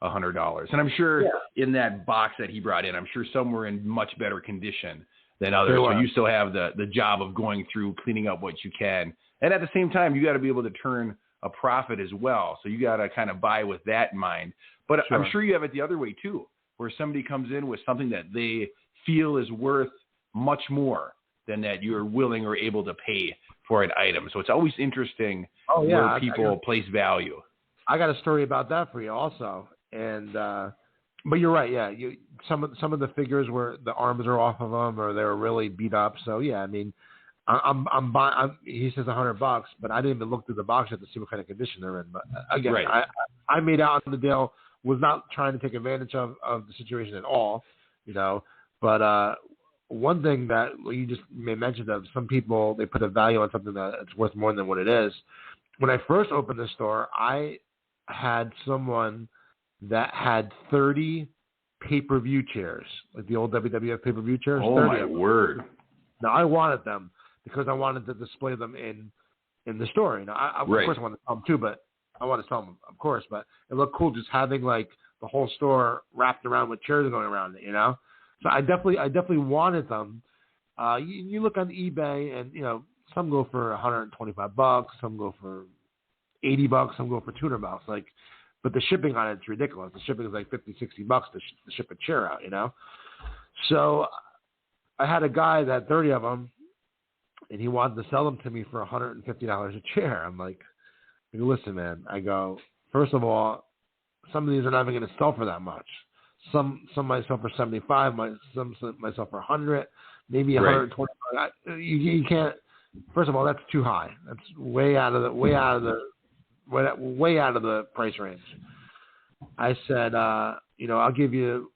$100. And I'm sure in that box that he brought in, I'm sure some were in much better condition than others. So you still have the job of going through, cleaning up what you can. And at the same time, you got to be able to turn a profit as well. So you got to kind of buy with that in mind. But I'm sure you have it the other way too, where somebody comes in with something that they feel is worth much more than that you're willing or able to pay for an item. So it's always interesting where people place value. I got a story about that for you also. And but you're right, yeah. Some of the figures where the arms are off of them or they're really beat up. So yeah, I mean, I'm buying. He says $100, but I didn't even look through the box yet to see what kind of condition they're in. But again, I made out on the deal. Was not trying to take advantage of the situation at all, you know. But one thing that you just mentioned of some people, they put a value on something that it's worth more than what it is. When I first opened the store, I had someone that had 30 pay-per-view chairs, like the old WWF pay-per-view chairs. Oh, my word. Now, I wanted them because I wanted to display them in the store. You know, of course I wanted to sell them too, but I want to sell them, of course. But it looked cool just having, like, the whole store wrapped around with chairs going around it, you know? So I definitely wanted them. You look on eBay, and, you know, some go for $125, some go for $80, some go for $200. Like, but the shipping on it's ridiculous. The shipping is like $50, $60 to ship a chair out, you know? So I had a guy that had 30 of them, and he wanted to sell them to me for $150 a chair. I'm like, listen, man. I go, first of all, some of these are not even going to sell for that much. Some might sell for $75, some might sell for $100, maybe $125. You can't. First of all, that's too high. That's way out of the price range. I said, you know, I'll give you,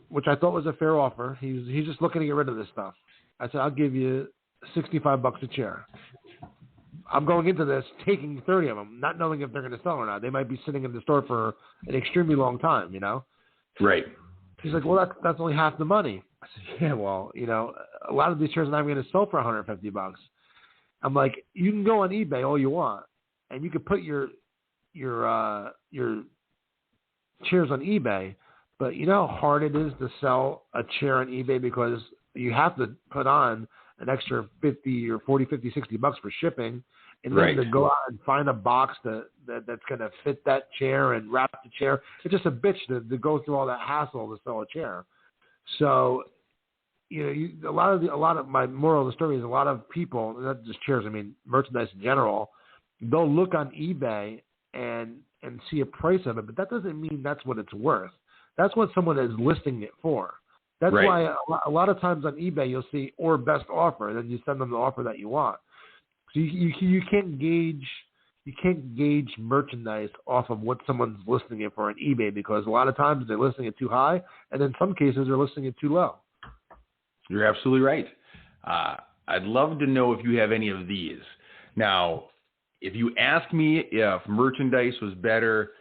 which I thought was a fair offer. He's just looking to get rid of this stuff. I said, I'll give you $65 a chair. I'm going into this taking 30 of them, not knowing if they're going to sell or not. They might be sitting in the store for an extremely long time, you know? Right. He's like, well, that's only half the money. I said, yeah, well, you know, a lot of these chairs are not going to sell for $150. I'm like, you can go on eBay all you want, and you can put your chairs on eBay, but you know how hard it is to sell a chair on eBay because you have to put on an extra $50 or $40, $50, $60 for shipping, and then to go out and find a box that's going to fit that chair and wrap the chair. It's just a bitch to go through all that hassle to sell a chair. So, you know, a lot of my moral of the story is a lot of people, not just chairs, I mean merchandise in general, they'll look on eBay and see a price of it, but that doesn't mean that's what it's worth. That's what someone is listing it for. That's why a lot of times on eBay you'll see or best offer, and then you send them the offer that you want. So you can't gauge merchandise off of what someone's listing it for on eBay, because a lot of times they're listing it too high, and in some cases they're listing it too low. You're absolutely right. I'd love to know if you have any of these. Now, if you ask me if merchandise was better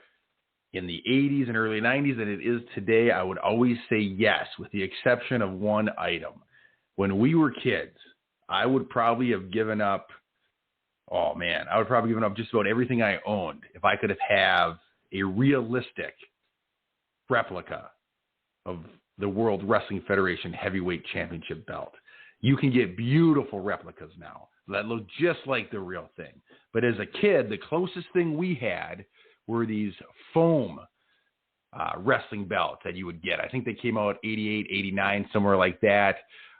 in the 80s and early 90s than it is today, I would always say yes, with the exception of one item. When we were kids, I would probably have given up, just about everything I owned if I could have a realistic replica of the World Wrestling Federation Heavyweight Championship belt. You can get beautiful replicas now that look just like the real thing. But as a kid, the closest thing we had were these foam wrestling belts that you would get. I think they came out 88, 89, somewhere like that.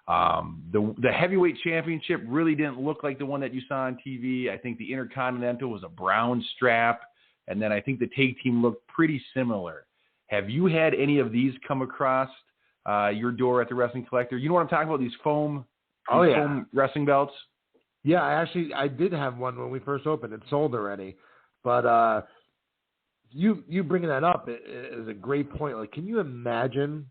The heavyweight championship really didn't look like the one that you saw on TV. I think the Intercontinental was a brown strap. And then I think the tag team looked pretty similar. Have you had any of these come across your door at the Wrestling Collector? You know what I'm talking about? These foam wrestling belts? Yeah, I did have one when we first opened. It sold already. But you bringing that up is a great point. Like, can you imagine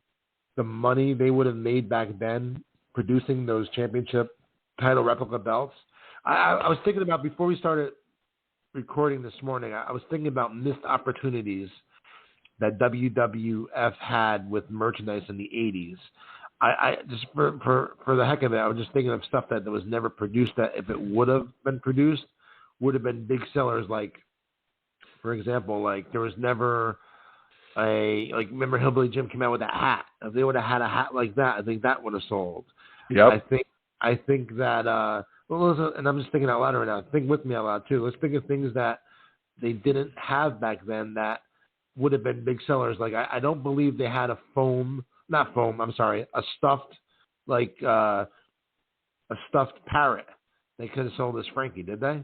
the money they would have made back then producing those championship title replica belts? I was thinking about, before we started recording this morning, I was thinking about missed opportunities that WWF had with merchandise in the 80s. I just for the heck of it, I was just thinking of stuff that was never produced, that if it would have been produced, would have been big sellers. Like, for example, like there was never remember Hillbilly Jim came out with a hat. If they would have had a hat like that, I think that would have sold. Yep. I think that and I'm just thinking out loud right now. Think with me out loud too. Let's think of things that they didn't have back then that would have been big sellers. Like I don't believe they had a stuffed a stuffed parrot. They could have sold as Frankie, did they?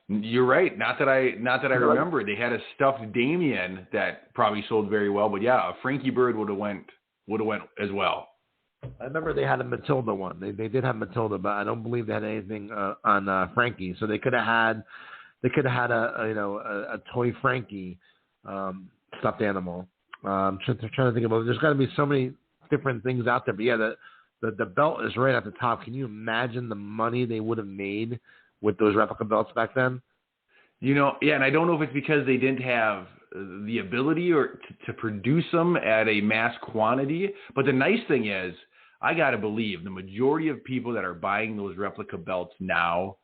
You're right. Not that I remember. They had a stuffed Damien that probably sold very well, but yeah, a Frankie Bird would have went as well. I remember they had a Matilda one. They did have Matilda, but I don't believe they had anything on Frankie. So they could have had a toy Frankie stuffed animal. I'm trying to think about it. There's got to be so many different things out there. But yeah, the belt is right at the top. Can you imagine the money they would have made with those replica belts back then? And I don't know if it's because they didn't have the ability or to produce them at a mass quantity. But the nice thing is, I got to believe the majority of people that are buying those replica belts now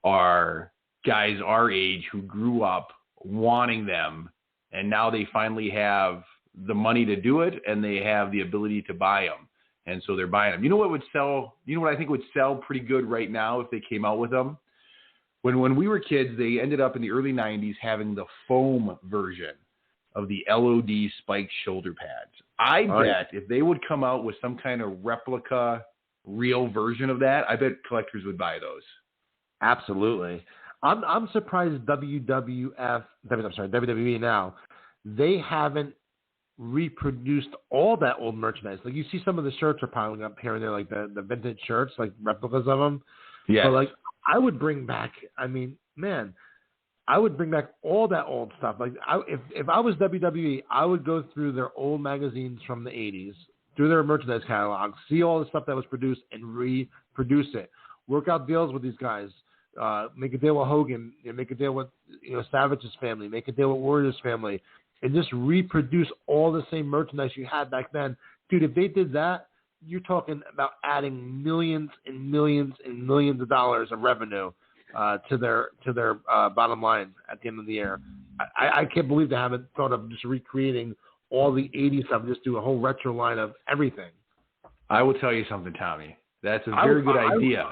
are guys our age who grew up wanting them, and now they finally have the money to do it, and they have the ability to buy them. And so they're buying them. You know what I think would sell pretty good right now if they came out with them? When we were kids, they ended up in the early 90s having the foam version of the LOD spiked shoulder pads. I bet if they would come out with some kind of replica, real version of that, I bet collectors would buy those. Absolutely. I'm surprised WWE now, they haven't reproduced all that old merchandise. Like, you see some of the shirts are piling up here and there, like the vintage shirts, like replicas of them. Yeah. But like, I would bring back all that old stuff. Like, if I was WWE, I would go through their old magazines from the 80s, through their merchandise catalog, see all the stuff that was produced and reproduce it. Work out deals with these guys. Make a deal with Hogan, make a deal with Savage's family, make a deal with Warrior's family, and just reproduce all the same merchandise you had back then. Dude, if they did that, you're talking about adding millions and millions and millions of dollars of revenue to their bottom line at the end of the year. I can't believe they haven't thought of just recreating all the 80s stuff, just do a whole retro line of everything. I will tell you something, Tommy. That's a very good idea.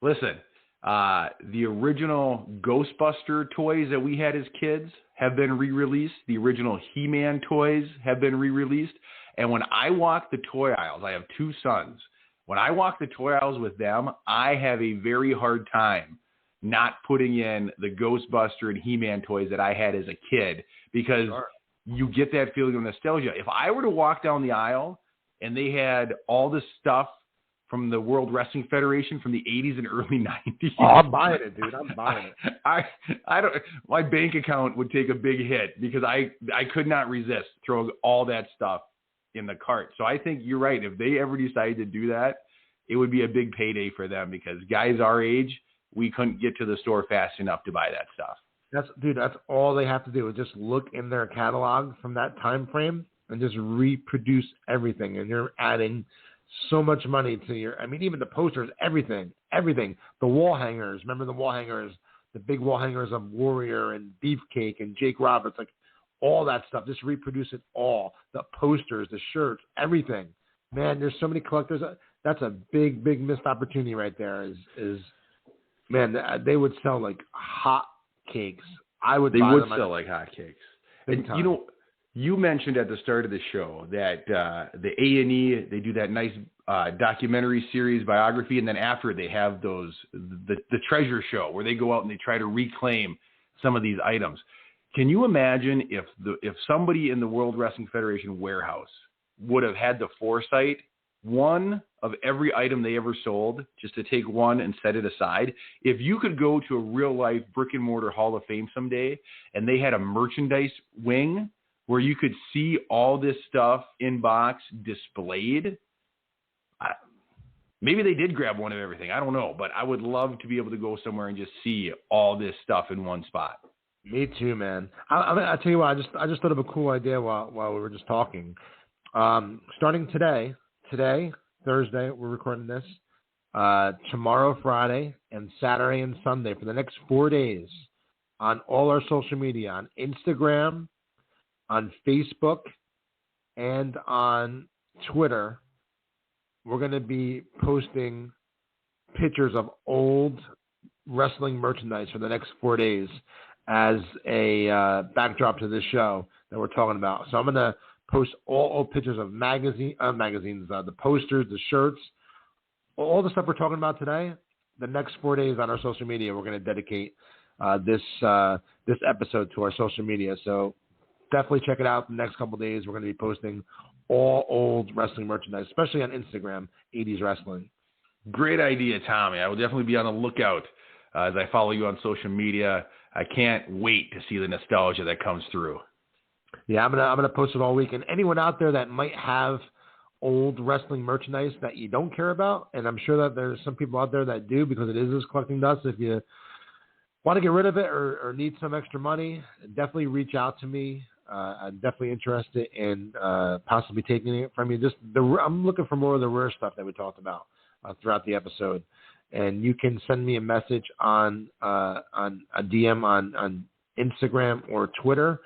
Listen, the original Ghostbuster toys that we had as kids have been re-released. The original He-Man toys have been re-released. And when I walk the toy aisles, I have two sons. When I walk the toy aisles with them, I have a very hard time not putting in the Ghostbuster and He-Man toys that I had as a kid, because you get that feeling of nostalgia. If I were to walk down the aisle and they had all this stuff from the World Wrestling Federation from the 80s and early 90s. Oh, I'm buying it, dude. I'm buying it. I don't. My bank account would take a big hit because I could not resist throwing all that stuff in the cart. So I think you're right. If they ever decide to do that, it would be a big payday for them, because guys our age, we couldn't get to the store fast enough to buy that stuff. That's all they have to do is just look in their catalog from that time frame and just reproduce everything. And you're adding so much money to even the posters, everything. The wall hangers. Remember the wall hangers the big wall hangers of Warrior and Beefcake and Jake Roberts, like all that stuff. Just reproduce it all. The posters, the shirts, everything. Man, there's so many collectors. That's a big, big missed opportunity right there. Man, they would sell like hot cakes. They would sell like hotcakes. Big time. You know, you mentioned at the start of the show that the A&E, they do that nice documentary series biography, and then after they have the treasure show where they go out and they try to reclaim some of these items. Can you imagine if somebody in the World Wrestling Federation warehouse would have had the foresight, one of every item they ever sold, just to take one and set it aside? If you could go to a real life brick and mortar Hall of Fame someday and they had a merchandise wing where you could see all this stuff in box displayed, maybe they did grab one of everything. I don't know, but I would love to be able to go somewhere and just see all this stuff in one spot. Me too, man. I tell you what, I just thought of a cool idea while we were just talking. Starting today, Thursday, we're recording this. Tomorrow, Friday, and Saturday and Sunday for the next 4 days on all our social media, on Instagram, on Facebook, and on Twitter, we're going to be posting pictures of old wrestling merchandise for the next 4 days as a backdrop to this show that we're talking about. So I'm going to post all old pictures of magazines, the posters, the shirts, all the stuff we're talking about today. The next 4 days on our social media, we're going to dedicate this episode to our social media. So definitely check it out. The next couple of days, we're going to be posting all old wrestling merchandise, especially on Instagram, 80's Wrestling. Great idea, Tommy. I will definitely be on the lookout as I follow you on social media. I can't wait to see the nostalgia that comes through. Yeah, I'm gonna post it all week. And anyone out there that might have old wrestling merchandise that you don't care about, and I'm sure that there's some people out there that do, because it is as collecting dust. If you want to get rid of it or need some extra money, definitely reach out to me. I'm definitely interested in possibly taking it from you. I'm looking for more of the rare stuff that we talked about throughout the episode. And you can send me a message on a DM on Instagram or Twitter.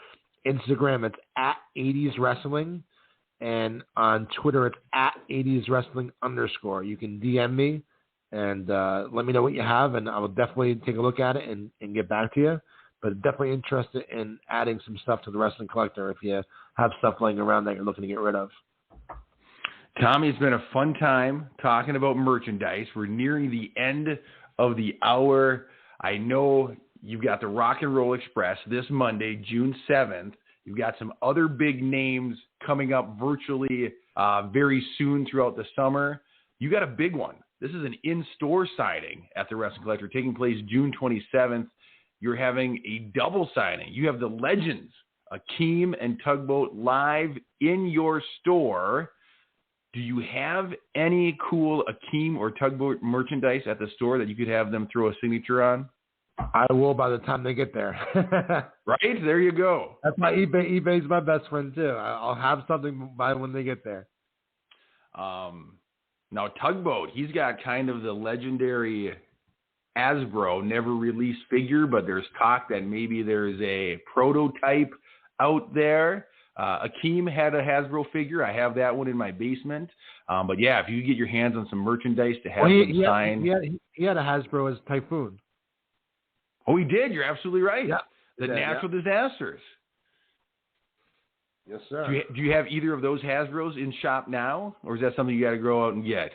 Instagram, it's at 80's Wrestling. And on Twitter, it's at 80's Wrestling _. You can DM me and let me know what you have, and I will definitely take a look at it and get back to you. But definitely interested in adding some stuff to the Wrestling Collector if you have stuff laying around that you're looking to get rid of. Tommy, it's been a fun time talking about merchandise. We're nearing the end of the hour. I know you've got the Rock and Roll Express this Monday, June 7th. You've got some other big names coming up virtually very soon throughout the summer. You got a big one. This is an in-store signing at the Wrestling Collector taking place June 27th. You're having a double signing. You have the legends, Akeem and Tugboat, live in your store. Do you have any cool Akeem or Tugboat merchandise at the store that you could have them throw a signature on? I will by the time they get there. Right? There you go. That's my eBay. eBay's my best friend, too. I'll have something by when they get there. Now, Tugboat, he's got kind of the legendary Hasbro never released figure, but there's talk that maybe there's a prototype out there. Akeem had a Hasbro figure. I have that one in my basement. But yeah, if you get your hands on some merchandise to have them sign. He had a Hasbro as Typhoon. Oh, he did. You're absolutely right. Yeah, the natural disasters. Yes, sir. Do you have either of those Hasbros in shop now, or is that something you got to go out and get?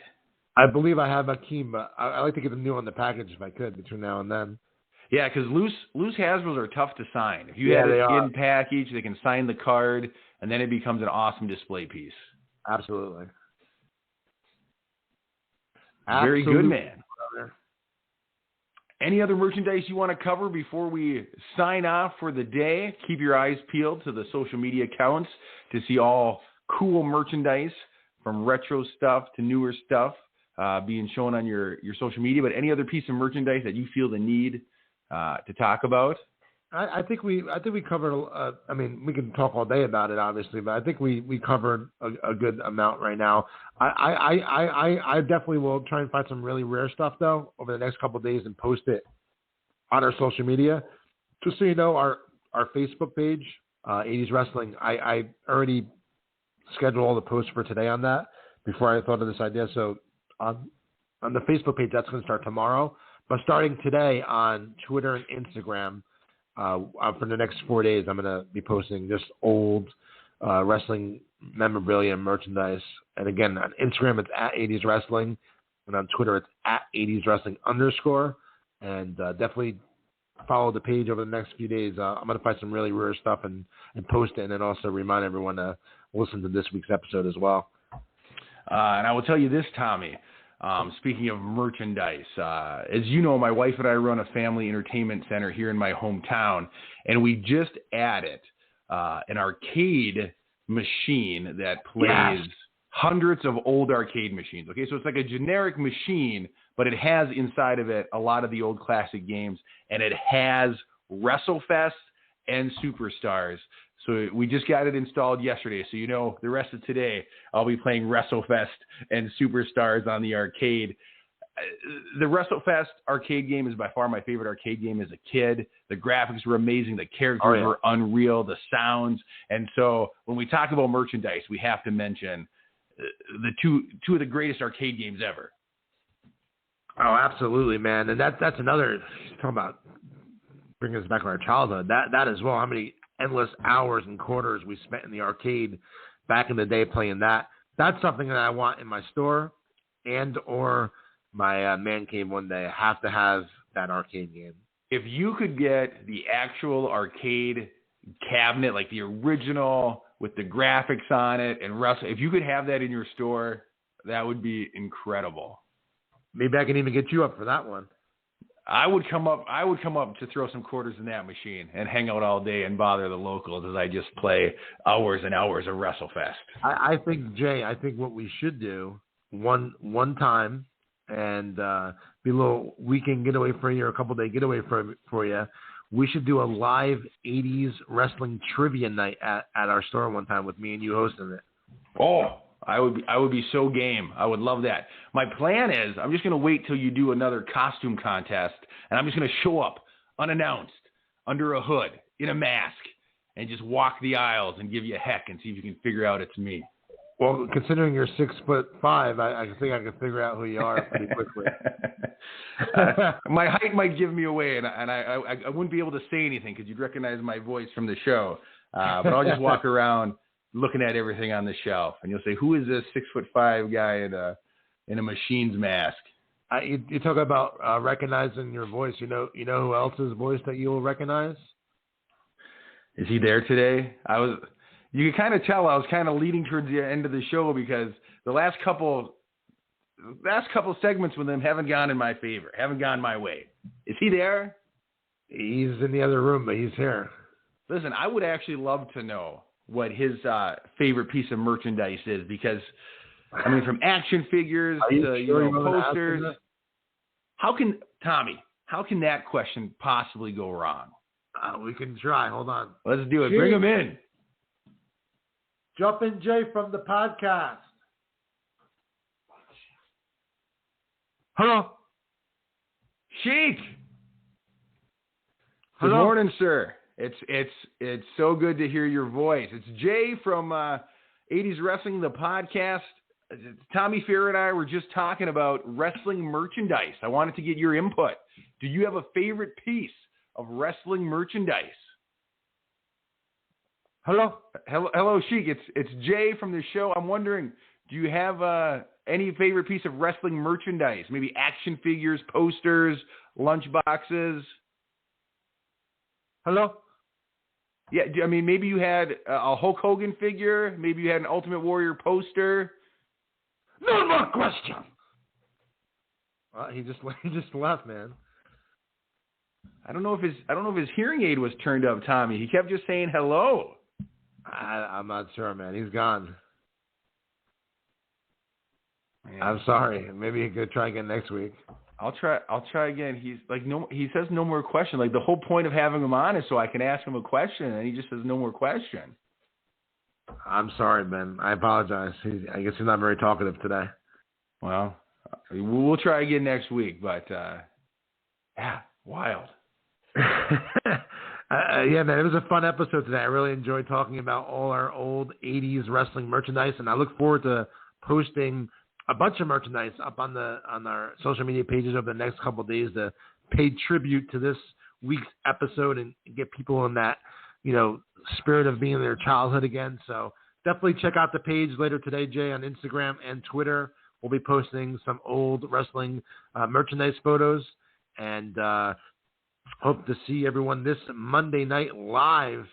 I believe I have Akeem, but I like to get them new on the package if I could between now and then. Yeah, because loose Hasbros are tough to sign. If you have it in package, they can sign the card, and then it becomes an awesome display piece. Absolutely. Very good, man. Any other merchandise you want to cover before we sign off for the day? Keep your eyes peeled to the social media accounts to see all cool merchandise from retro stuff to newer stuff being shown on your social media. But any other piece of merchandise that you feel the need to talk about? I think we covered. I mean, we can talk all day about it, obviously, but I think we covered a good amount right now. I definitely will try and find some really rare stuff though over the next couple of days and post it on our social media. Just so you know, our Facebook page, 80s Wrestling, I already scheduled all the posts for today on that before I thought of this idea. So on the Facebook page, that's going to start tomorrow. But starting today on Twitter and Instagram, for the next 4 days, I'm going to be posting just old wrestling memorabilia and merchandise. And again, on Instagram, it's at 80s Wrestling. And on Twitter, it's at 80s Wrestling _. And definitely follow the page over the next few days. I'm going to find some really rare stuff and post it, and then also remind everyone to listen to this week's episode as well. And I will tell you this, Tommy, speaking of merchandise, as you know, my wife and I run a family entertainment center here in my hometown, and we just added an arcade machine that plays hundreds of old arcade machines. Okay, so it's like a generic machine, but it has inside of it a lot of the old classic games, and it has WrestleFest and Superstars. So we just got it installed yesterday. So, you know, the rest of today, I'll be playing WrestleFest and Superstars on the arcade. The WrestleFest arcade game is by far my favorite arcade game as a kid. The graphics were amazing. The characters were unreal. The sounds. And so when we talk about merchandise, we have to mention the two of the greatest arcade games ever. Oh, absolutely, man. And that's another, talking about bringing us back to our childhood, that as well. How many endless hours and quarters we spent in the arcade back in the day playing that. That's something that I want in my store and or my man cave one day. I have to have that arcade game. If you could get the actual arcade cabinet, like the original with the graphics on it, and if you could have that in your store, that would be incredible. Maybe I can even get you up for that one. I would come up to throw some quarters in that machine and hang out all day and bother the locals as I just play hours and hours of WrestleFest. I think, Jay, what we should do one time and be a little weekend getaway for you or a couple-day getaway for you. We should do a live 80s wrestling trivia night at our store one time with me and you hosting it. Oh, I would be so game. I would love that. My plan is I'm just going to wait till you do another costume contest, and I'm just going to show up unannounced under a hood in a mask and just walk the aisles and give you a heck and see if you can figure out it's me. Well, considering you're 6'5", I think I can figure out who you are pretty quickly. My height might give me away, and I wouldn't be able to say anything because you'd recognize my voice from the show. But I'll just walk around looking at everything on the shelf, and you'll say, "Who is this 6'5" guy in a machine's mask?" You talk about recognizing your voice. You know who else's voice that you'll recognize? Is he there today? You can kind of tell I was kind of leading towards the end of the show because the last couple segments with him haven't gone in my favor, haven't gone my way. Is he there? He's in the other room, but he's here. Listen, I would actually love to know what his favorite piece of merchandise is because, I mean, from action figures to posters. How can that question possibly go wrong? We can try. Hold on. Let's do it. Bring him in. Jumpin' Jay from the podcast. Hello. Sheik. Good Hello. morning, sir. It's so good to hear your voice. It's Jay from 80's Wrestling, the podcast. Tommy Fair and I were just talking about wrestling merchandise. I wanted to get your input. Do you have a favorite piece of wrestling merchandise? Hello, Sheik. It's Jay from the show. I'm wondering, do you have any favorite piece of wrestling merchandise? Maybe action figures, posters, lunchboxes? Hello? Yeah, I mean, maybe you had a Hulk Hogan figure. Maybe you had an Ultimate Warrior poster. No more question. He just left, man. I don't know if his hearing aid was turned up, Tommy. He kept just saying hello. I'm not sure, man. He's gone. Man. I'm sorry. Maybe he could try again next week. I'll try again. He's like he says no more question. Like the whole point of having him on is so I can ask him a question, and he just says no more question. I'm sorry, Ben. I apologize. I guess he's not very talkative today. Well, we'll try again next week. But yeah, wild. Yeah, man, it was a fun episode today. I really enjoyed talking about all our old 80s wrestling merchandise, and I look forward to posting a bunch of merchandise up on our social media pages over the next couple of days to pay tribute to this week's episode and get people in that, spirit of being in their childhood again. So definitely check out the page later today, Jay, on Instagram and Twitter. We'll be posting some old wrestling merchandise photos, and hope to see everyone this Monday night live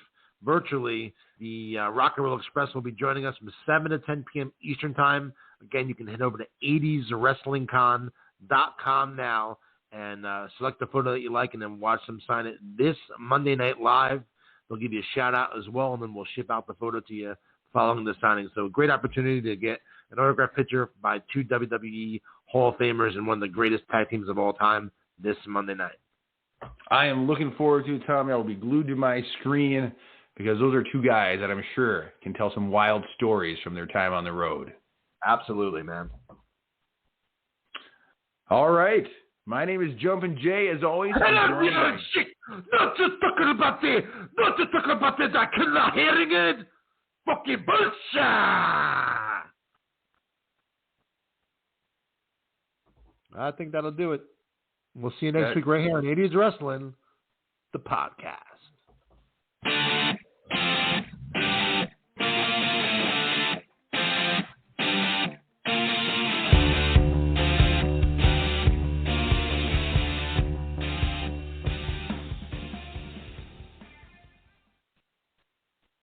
virtually. The Rock and Roll Express will be joining us from 7 to 10 p.m. Eastern Time. Again, you can head over to 80swrestlingcon.com now and select the photo that you like and then watch them sign it this Monday night live. They'll give you a shout-out as well, and then we'll ship out the photo to you following the signing. So great opportunity to get an autographed picture by two WWE Hall of Famers and one of the greatest tag teams of all time this Monday night. I am looking forward to it, Tommy. I will be glued to my screen because those are two guys that I'm sure can tell some wild stories from their time on the road. Absolutely, man. All right. My name is Jumpin' Jay, as always. Not just talking about that I cannot hearing it. Fucking bullshit. I think that'll do it. We'll see you next week right here on 80's Wrestling, the podcast.